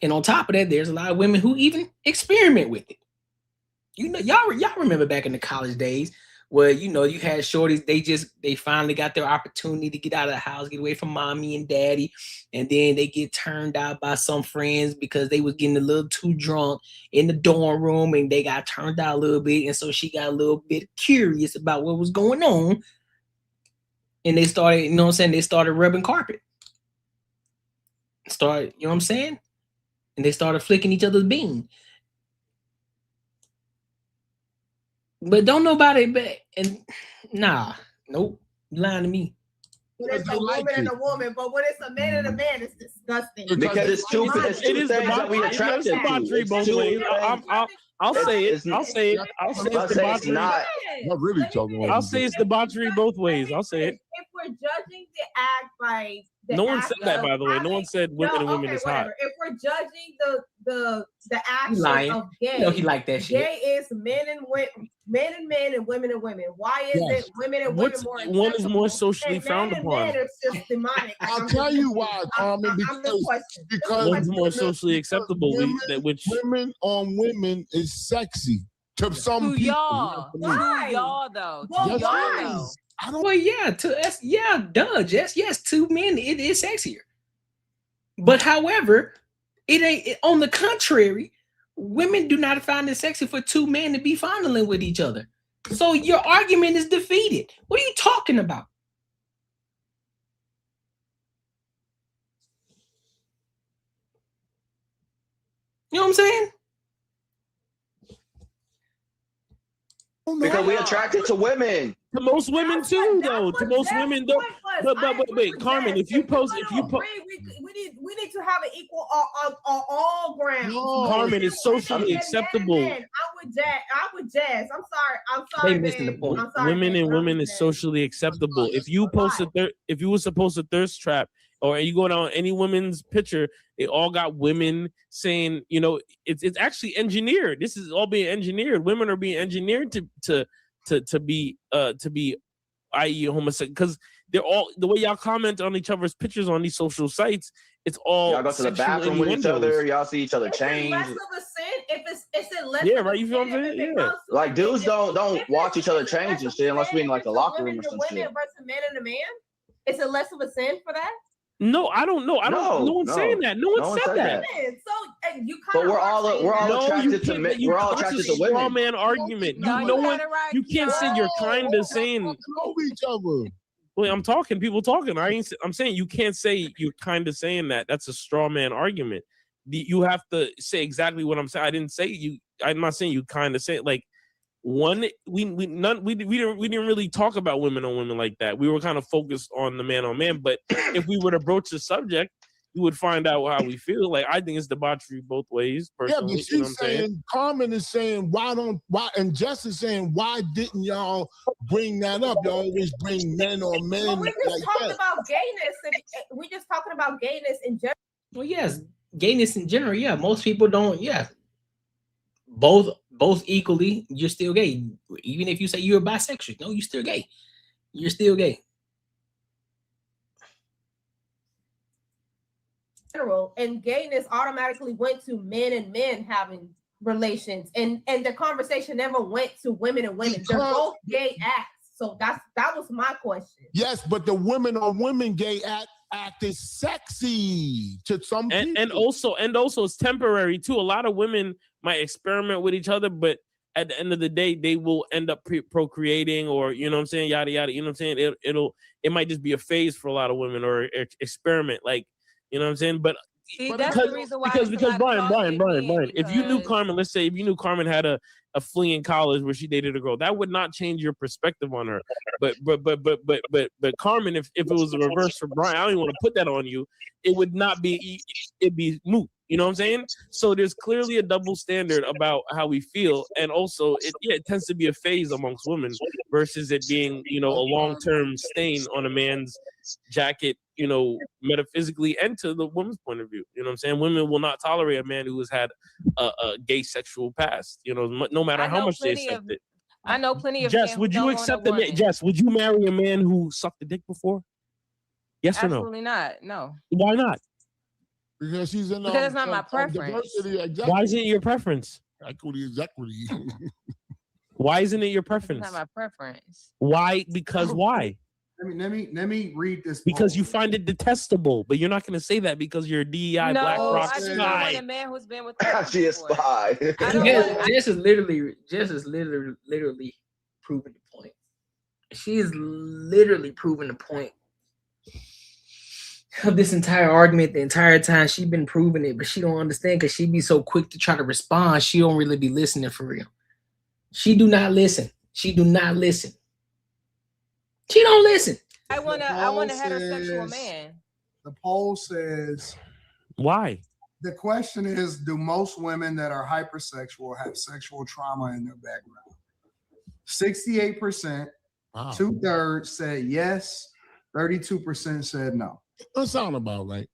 And on top of that, there's a lot of women who even experiment with it. You know, y'all remember back in the college days where, you know, you had shorties, they finally got their opportunity to get out of the house, get away from mommy and daddy, and then they get turned out by some friends because they was getting a little too drunk in the dorm room and they got turned out a little bit, and so she got a little bit curious about what was going on, and they started, you know what I'm saying, they started rubbing carpet. You know what I'm saying? And they started flicking each other's bean. But don't nobody nope, you lying to me. When it's a woman and a woman, but when it's a man and a man, it's disgusting. Because it's two things that we attracted to. I'll say it. I'll say it's debauchery. Not really talking about. I'll say it's debauchery both ways. I'll say it. If we're judging the act by no one said that, by the way. No one said women and women is hot. If we're judging the action of gay, you know, he like that shit. Gay is men and men and women and women. Why is it women and women more? One is more socially frowned upon. It's just demonic. I'll tell you why, Carmen. Because one's more socially acceptable. Women on women is sexy to some people. Y'all though. Well, yeah, to us, yeah, duh, Jess. Yes, to men, it is sexier. But however, it ain't. On the contrary, women do not find it sexy for two men to be fondling with each other. So your argument is defeated. What are you talking about? You know what I'm saying? Because we attracted to women. To most women too, though. To most women, though. But wait, Carmen, we need to have an equal on all grounds. Carmen, is socially acceptable. I'm with Jazz. I'm sorry. They missing the point. Women and women is socially acceptable. If you was to post a thirst trap, or you go down any women's picture, they all got women saying, you know, it's actually engineered. This is all being engineered. Women are being engineered to be i.e. homosexual, because they're all, the way y'all comment on each other's pictures on these social sites, it's all y'all go to the bathroom with each other, y'all see each other change. Less of a sin if it's less. Yeah, right. You feel what I'm saying? Yeah. Like dudes don't watch each other change and shit unless we in like a locker room or some shit. Versus men and a man, is it less of a sin for that? No, I don't know. No one's saying that. No one said that. So you but we're all attracted to men. We're all attracted to women. Straw man argument. You can't say you're kind of saying. Each other. Wait, I'm talking. People talking. I'm saying you can't say you're kind of saying that. That's a straw man argument. You have to say exactly what I'm saying. I didn't say you. I'm not saying you kind of say it. Like one. We didn't really talk about women on women like that. We were kind of focused on the man on man. But if we were to broach the subject, you would find out how we feel. Like, I think it's debauchery both ways, personally. Yeah, but you know what she's I'm saying? saying, Carmen is saying, and Jess is saying, why didn't y'all bring that up? Y'all always bring men on men. But we're just like talking that. about gayness, and we're just talking about gayness in general. Well, yes, gayness in general. Yeah, most people don't. Yeah, both equally. You're still gay, even if you say you're bisexual. No, you're still gay. You're still gay. General, and gayness automatically went to men and men having relations, and the conversation never went to women and women. They're both gay acts. So that was my question. Yes, but the women on women gay act is sexy to some people. And also it's temporary too. A lot of women might experiment with each other, but at the end of the day, they will end up procreating, or you know what I'm saying, yada yada. You know what I'm saying? It might just be a phase for a lot of women, or experiment, like, you know what I'm saying? But See, that's the reason why because Brian, if you knew Carmen, let's say if you knew Carmen had a fling in college where she dated a girl, that would not change your perspective on her. But Carmen, if it was the reverse for Brian, I don't even want to put that on you. It would not be. It'd be moot. You know what I'm saying? So there's clearly a double standard about how we feel, and also it tends to be a phase amongst women versus it being, you know, a long-term stain on a man's jacket, you know, metaphysically and to the woman's point of view. You know what I'm saying? Women will not tolerate a man who has had a gay sexual past, you know, no matter how much they accept it. I know plenty of Jess, men would who you don't accept want a man? Jess, would you marry a man who sucked a dick before? Yes or no? Absolutely not. No. Why not? Because she's in because it's not my preference. Why isn't it your preference? Equity is equity. Why isn't it your preference? It's not my preference. Why? Because why? Let me read this. Because you find it detestable, but you're not going to say that because you're a DEI Black Rock I just spy. want a man who's been with she a spy. Jess is literally proving the point. She is literally proving the point of this entire argument. The entire time she's been proving it, but she don't understand because she be so quick to try to respond. She don't really be listening for real. She do not listen. She do not listen. She don't listen. I want a heterosexual man. The poll says, why? The question is, do most women that are hypersexual have sexual trauma in their background? 68%, wow. 2/3 said yes, 32% said no. That sounds about right.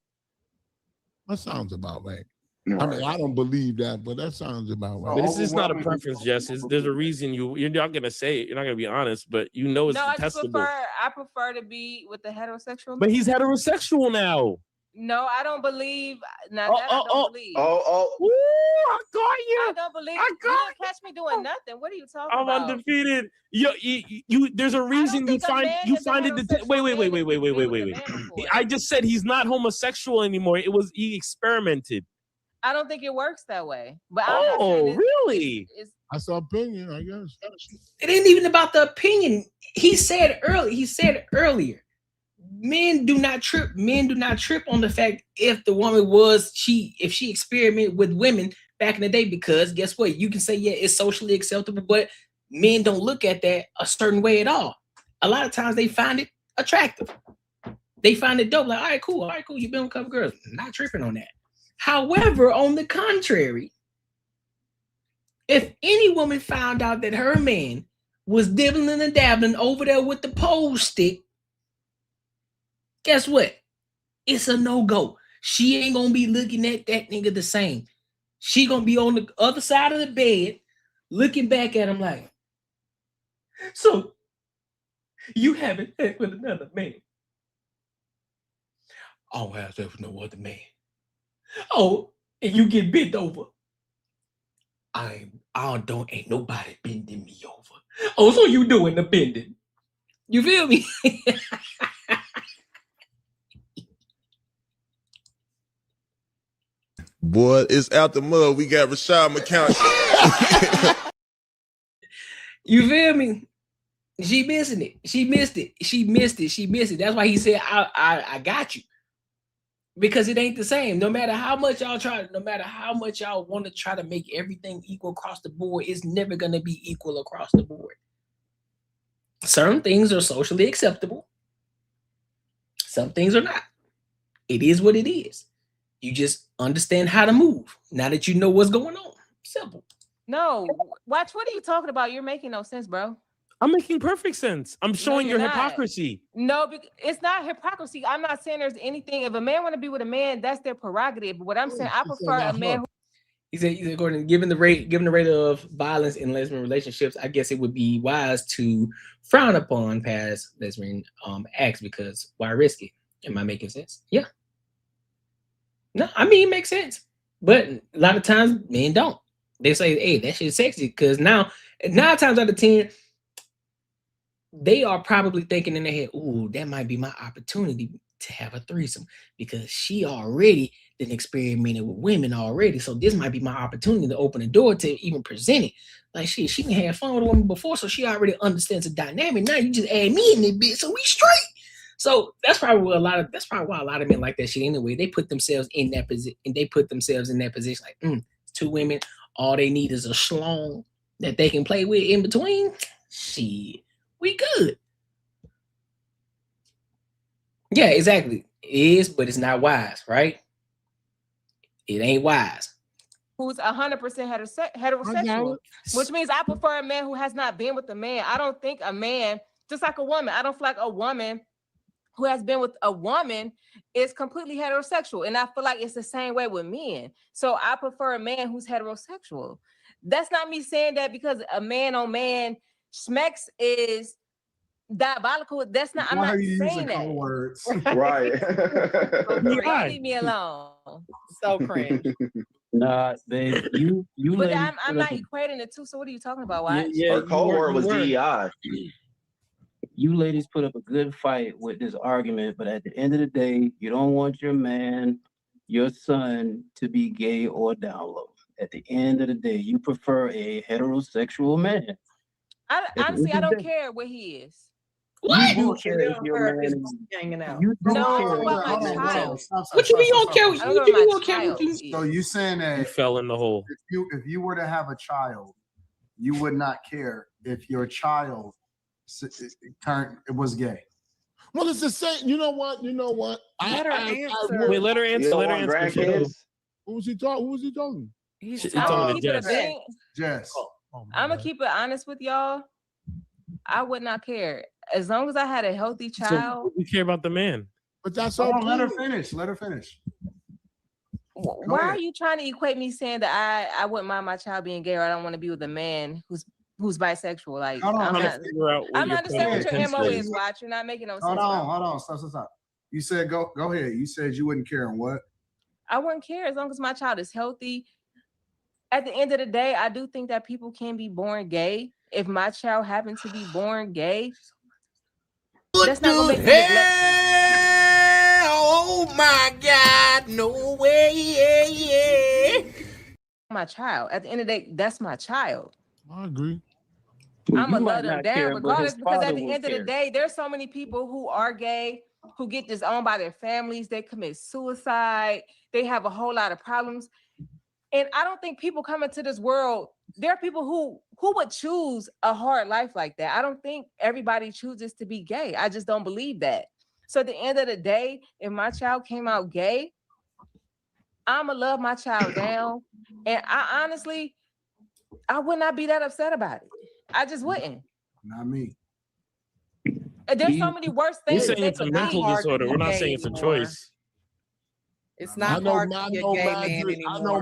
That sounds about right. I mean, I don't believe that, but that sounds about right. But this is not a preference, Jess. There's a reason you're not gonna say it. You're not gonna be honest, but you know it's detestable. I prefer to be with the heterosexual man. But he's heterosexual now. No, I don't believe. Now that I don't believe. Ooh, I got you. I don't believe. You don't catch me doing nothing. What are you talking about? I'm undefeated. You. There's a reason you find it. Wait. I just said he's not homosexual anymore. He experimented. I don't think it works that way. But really? That's an opinion, I guess. It ain't even about the opinion. He said earlier. Men do not trip. Men do not trip on the fact if the woman if she experimented with women back in the day, because guess what? You can say, yeah, it's socially acceptable, but men don't look at that a certain way at all. A lot of times they find it attractive. They find it dope. Like, all right, cool. You've been with a couple girls. Not tripping on that. However, on the contrary, if any woman found out that her man was dibbling and dabbling over there with the pole stick, guess what? It's a no-go. She ain't gonna be looking at that nigga the same. She gonna be on the other side of the bed, looking back at him like, so you haven't sex with another man? I don't have sex with no other man. Oh, and you get bent over. Ain't nobody bending me over. Oh, so you doing the bending? You feel me? Boy, it's out the mud. We got Rashad McCown. You feel me? She missing it. She missed it. That's why he said, I got you. Because it ain't the same. No matter how much y'all want to try to make everything equal across the board, it's never going to be equal across the board. Certain things are socially acceptable. Some things are not. It is what it is. You just understand how to move now that you know what's going on. Simple. No, watch. What are you talking about? You're making no sense, bro. I'm making perfect sense. I'm showing your not. hypocrisy. No, it's not hypocrisy. I'm not saying there's anything. If a man want to be with a man, that's their prerogative. But what I'm saying, I prefer a man. He said, Gordon, given the rate of violence in lesbian relationships, I guess it would be wise to frown upon past lesbian acts because why risk it? Am I making sense? Yeah. No, I mean, it makes sense. But a lot of times men don't. They say, hey, that shit's sexy. Because now, 9 times out of 10, they are probably thinking in their head, ooh, that might be my opportunity to have a threesome because she already done experimented with women already. So this might be my opportunity to open the door to even present it. Like she can have fun with a woman before, so she already understands the dynamic. Now you just add me in this bitch, so we straight. So that's probably why a lot of men like that shit anyway. They put themselves in that position, and they put themselves in that position like, 2 women, all they need is a schlong that they can play with in between. Shit, we good. Yeah, exactly. It is, but it's not wise, right? It ain't wise. Who's 100% heterosexual, which means I prefer a man who has not been with a man. I don't think a man, just like a woman, I don't feel like a woman who has been with a woman is completely heterosexual. And I feel like it's the same way with men. So I prefer a man who's heterosexual. That's not me saying that because a man on man schmex is diabolical. That's not, I'm not saying that. Words. Right. Leave me alone. So cringe. Nah, babe, you But I'm not equating the two. So what are you talking about? Why? Her code word was DEI. You ladies put up a good fight with this argument, but at the end of the day, you don't want your man, your son, to be gay or down low. At the end of the day, you prefer a heterosexual man. Honestly, I don't care what he is. What? You don't care if your man is hanging out. You don't No, care. about my child. What you mean you don't care? What you mean you don't care? What you So you saying that You fell in the hole. if you were to have a child, you would not care if your child was gay? Well, it's the same. You know what? Let her answer. Wait, let her answer. Let her answer. Who was he talking? He's talking to Jess. Jess. I'm gonna keep it honest with y'all. I would not care as long as I had a healthy child. So we care about the man. But that's all. all. Let her finish. Let her finish. Why are you trying to equate me saying that I wouldn't mind my child being gay or I don't want to be with a man who's bisexual? Like I'm not understanding what your MO is, Watch. You're not making no sense. Hold on. Stop. You said go ahead. You said you wouldn't care on what? I wouldn't care as long as my child is healthy. At the end of the day, I do think that people can be born gay. If my child happens to be born gay, that's not gonna make me oh my God, no way. My child. At the end of the day, that's my child. I agree. I'm gonna let them down regardless, because at the end of the day, there's so many people who are gay who get disowned by their families. They commit suicide. They have a whole lot of problems. And I don't think people come into this world, there are people who would choose a hard life like that. I don't think everybody chooses to be gay. I just don't believe that. So at the end of the day, if my child came out gay, I'ma love my child down. And I honestly, I would not be that upset about it. I just wouldn't. Not me. And there's so many worse things. We're saying it's a mental disorder. We're not saying it's a choice. It's not hard to be a gay man anymore. I know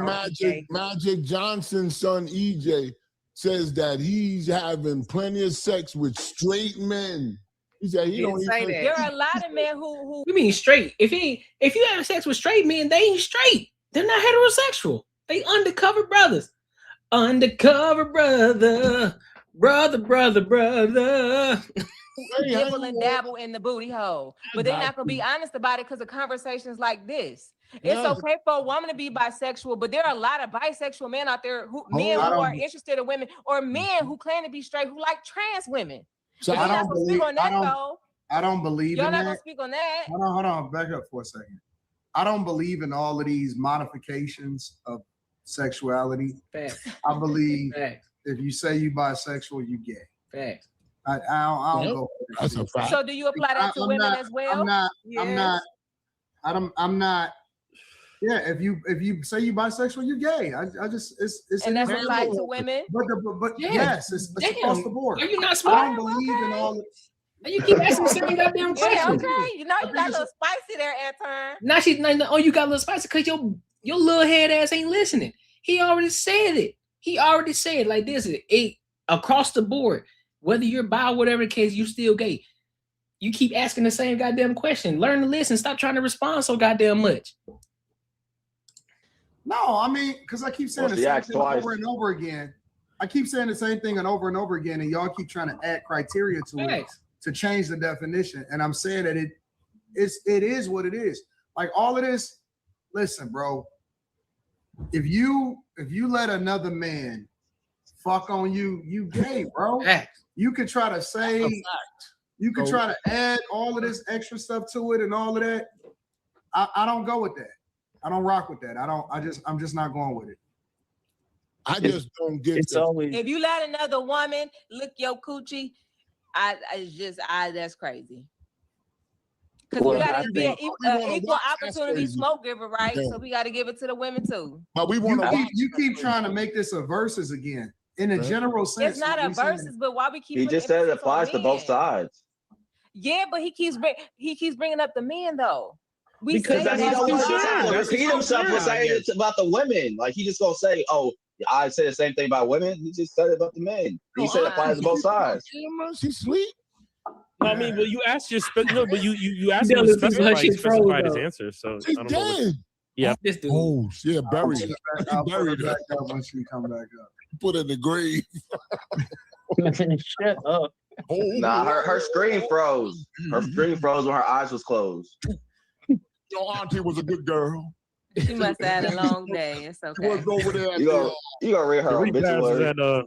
Magic Johnson's son EJ says that he's having plenty of sex with straight men. He said he don't even. There are a lot of men who You mean straight? If you have sex with straight men, they ain't straight. They're not heterosexual. They undercover brothers. Undercover brother. Nibble and dabble in the booty hole, but they're not gonna be honest about it because of conversations like this. It's okay for a woman to be bisexual, but there are a lot of bisexual men out there who are interested in women, or men who claim to be straight who like trans women. So I don't believe on that though. I don't believe Y'all in not that. gonna speak on that. Hold on, back up for a second. I don't believe in all of these modifications of sexuality. Facts. I believe if you say you bisexual, you gay. Facts. I don't go for that. So do you apply that to women as well? I'm not. Yeah, if you say you bisexual, you gay. I just it's and that's applied to women. But yes, it's across the board. Are you not smart? I don't believe in all. You keep asking the same goddamn question. Yeah, okay. You know you got a little spicy there, Anton. Now she's like, oh, you got a little spicy because your little head ass ain't listening. He already said it. He already said like this is it across the board. Whether you're bi or whatever the case, you still gay. You keep asking the same goddamn question. Learn to listen. Stop trying to respond so goddamn much. No, I mean, because I keep saying the same thing over and over again. I keep saying the same thing and over again, and y'all keep trying to add criteria to it to change the definition. And I'm saying that it is what it is. Like all of this. Listen, bro. If you let another man fuck on you, you gay, bro. You could try to say, you could try to add all of this extra stuff to it and all of that. I don't go with that. I don't rock with that. I'm just not going with it. I just don't get it. If you let another woman lick your coochie, that's crazy. Because we gotta be an equal opportunity smoke giver, right? So we gotta give it to the women too. But we want to. You keep trying to make this a versus again. In a general sense, it's not a versus, but why we keep? He just said it applies to both sides. Yeah, but he keeps bringing up the men though. Because he don't want to repeat himself for saying it's about the women. Like he just gonna say, "Oh, I say the same thing about women." He just said it about the men. He said it applies to both sides. She sleep. No, I mean, but you asked your you asked him to specify his answer. So I don't know. Yeah. Oh, yeah, buried. I'll put it back up when she come back up. Put in the grave. Shut up. Nah, her screen froze. Her screen froze when her eyes was closed. Your auntie was a good girl. She must have had a long day. It's okay. Was over there. You gonna read her obituary.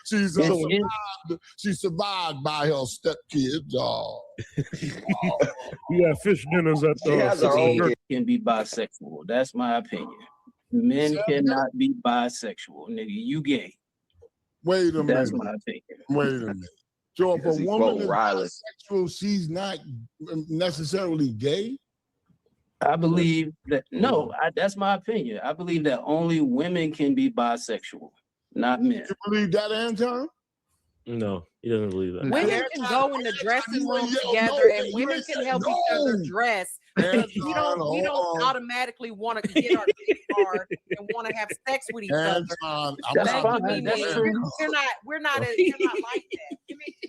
She survived by her stepkids. We have fish dinners at the can be bisexual. That's my opinion. Men cannot be bisexual. Nigga, you gay. Wait a minute. That's my opinion. Wait a minute. So if a woman is bisexual, she's not necessarily gay? I believe that that's my opinion. I believe that only women can be bisexual, not men. You believe that, Anton? No, he doesn't believe that. Women can go in the dressing room together, and women can help each other dress. Because we don't automatically want to get our dick hard and want to have sex with each other. We're not like that.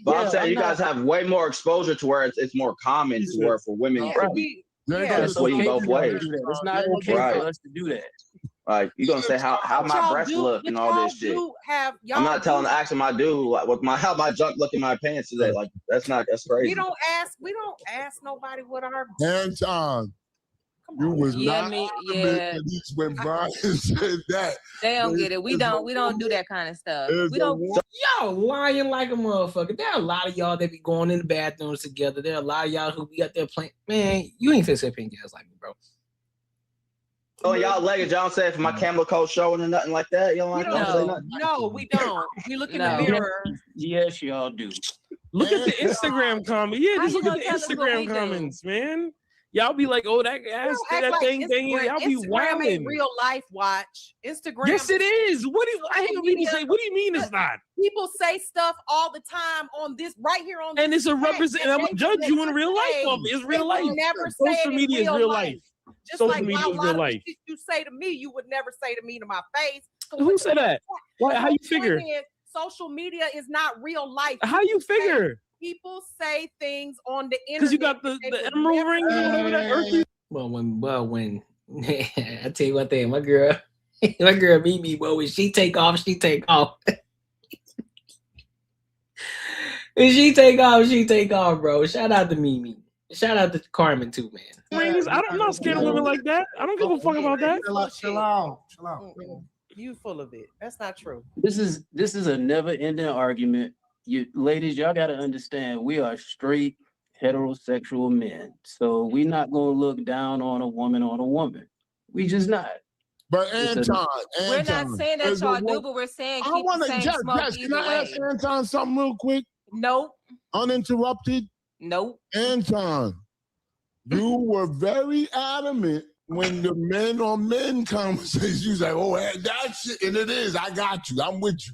But I'm saying you guys have way more exposure to where it's more common to where for women. That's way both ways. It's not okay for us to do that. Like you're gonna say how my breasts look and all this shit. I'm not telling asking my dude like how my junk look in my pants today. Like that's crazy. We don't ask nobody what our Anton. You was not when Brian said that. They don't get it. We don't do that kind of stuff. We don't. Y'all lying like a motherfucker. There are a lot of y'all that be going in the bathrooms together. There are a lot of y'all who be out there playing. Man, you ain't fit pink ass like me, bro. Oh, y'all legged. Y'all say for my camel coat showing or nothing like that. Y'all don't say nothing. No, we don't. We look in the mirror. Yes, y'all do. Look at the Instagram comments. Yeah, just look at the Instagram comments, man. Y'all be like, oh, that ass, that thing. Y'all be wilding. Real life watch. Instagram. Yes, it is. I hear people say, what do you mean it's not? People say stuff all the time on this, right here on and it's a represent. I'm gonna judge you in real life. It's real life. Never say social media is real life. Just social like media is real life. You say to me, you would never say to me to my face. Who said that? How you figure? Social media is not real life. How you figure? People say things on the internet. Because you got the emerald ring or whatever that earthy. Well, when I tell you one thing, my girl Mimi, well, when she take off, she take off. When she take off, bro. Shout out to Mimi. Shout out to Carmen too, man. I'm not scared of women like that. I don't give a fuck about that. Chill out. You full of it. That's not true. This is a never-ending argument. You ladies, y'all gotta understand we are straight heterosexual men. So we're not gonna look down on a woman. We just not. But Anton, we're not saying that y'all do, but we're saying keep the same smoke either can I ask Anton something real quick? Nope. Uninterrupted? Nope. Anton, You were very adamant when the men on men conversation. You was like, "Oh, that's it," and it is. I got you. I'm with you.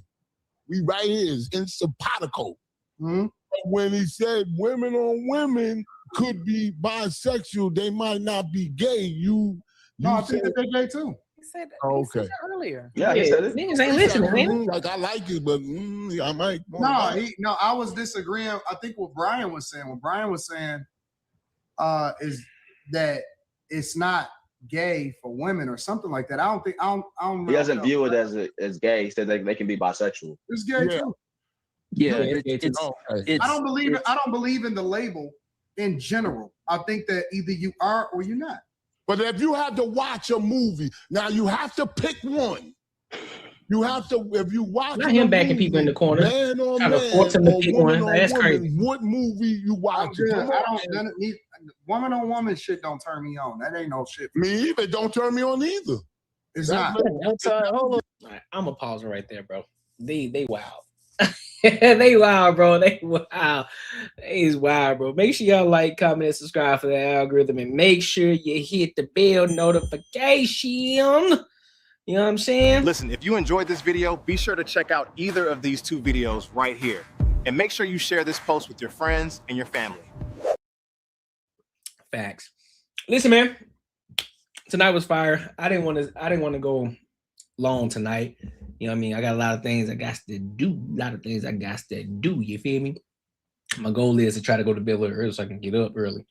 We right here is in simpatico. Mm-hmm. When he said women on women could be bisexual, they might not be gay. No, I think that they're gay too. He said Okay. he said that earlier. Yeah, he said it. Niggas ain't listening, man. Like I like it, but I might. No, I was disagreeing. I think what Brian was saying. What Brian was saying is that it's not gay for women or something like that. I don't He doesn't view it as gay. He said they can be bisexual. It's gay too. Yeah, I don't believe in the label in general. I think that either you are or you're not. But if you have to watch a movie, now you have to pick one. You have to, if you watch Not him backing people in the corner. Man on Trying to man, force him to or pick woman one. on That's woman, crazy. what movie you watch? Woman on woman shit don't turn me on. That ain't no shit. Me either. Don't turn me on either. It's not. Hold on. All right, I'm gonna pause it right there, bro. They wild. They wild, bro. They wild. They's wild, bro. Make sure y'all like, comment, and subscribe for the algorithm, and make sure you hit the bell notification. You know what I'm saying? Listen, if you enjoyed this video, be sure to check out either of these two videos right here. And make sure you share this post with your friends and your family. Facts. Listen, man. Tonight was fire. I didn't want to go long tonight. You know what I mean? I got a lot of things I got to do. You feel me? My goal is to try to go to bed a little early so I can get up early.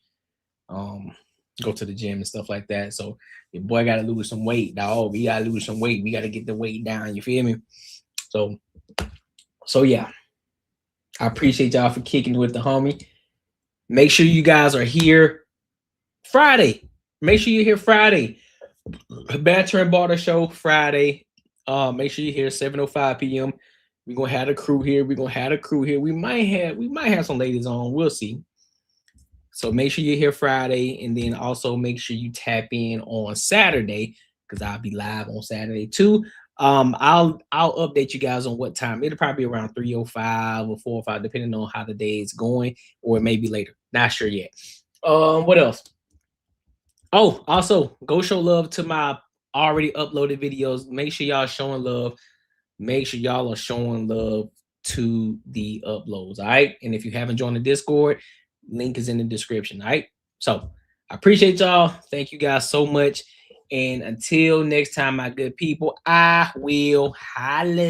Go to the gym and stuff like that. So your boy got to lose some weight, dog. We got to lose some weight. We got to get the weight down. You feel me? So yeah. I appreciate y'all for kicking with the homie. Make sure you guys are here Friday. Make sure you're here Friday. Banter and Barter Show Friday. Make sure you're here 7:05 p.m. We're gonna have a crew here. We might have some ladies on. We'll see. So make sure you're here Friday, and then also make sure you tap in on Saturday because I'll be live on Saturday too. I'll update you guys on what time. It'll probably be around 3:05 or 4:05, depending on how the day is going, or it may be later. Not sure yet. What else? Oh, also go show love to my already uploaded videos. Make sure y'all showing love. Make sure y'all are showing love to the uploads. All right. And if you haven't joined the Discord, link is in the description. All right. So I appreciate y'all. Thank you guys so much. And until next time, my good people, I will holla.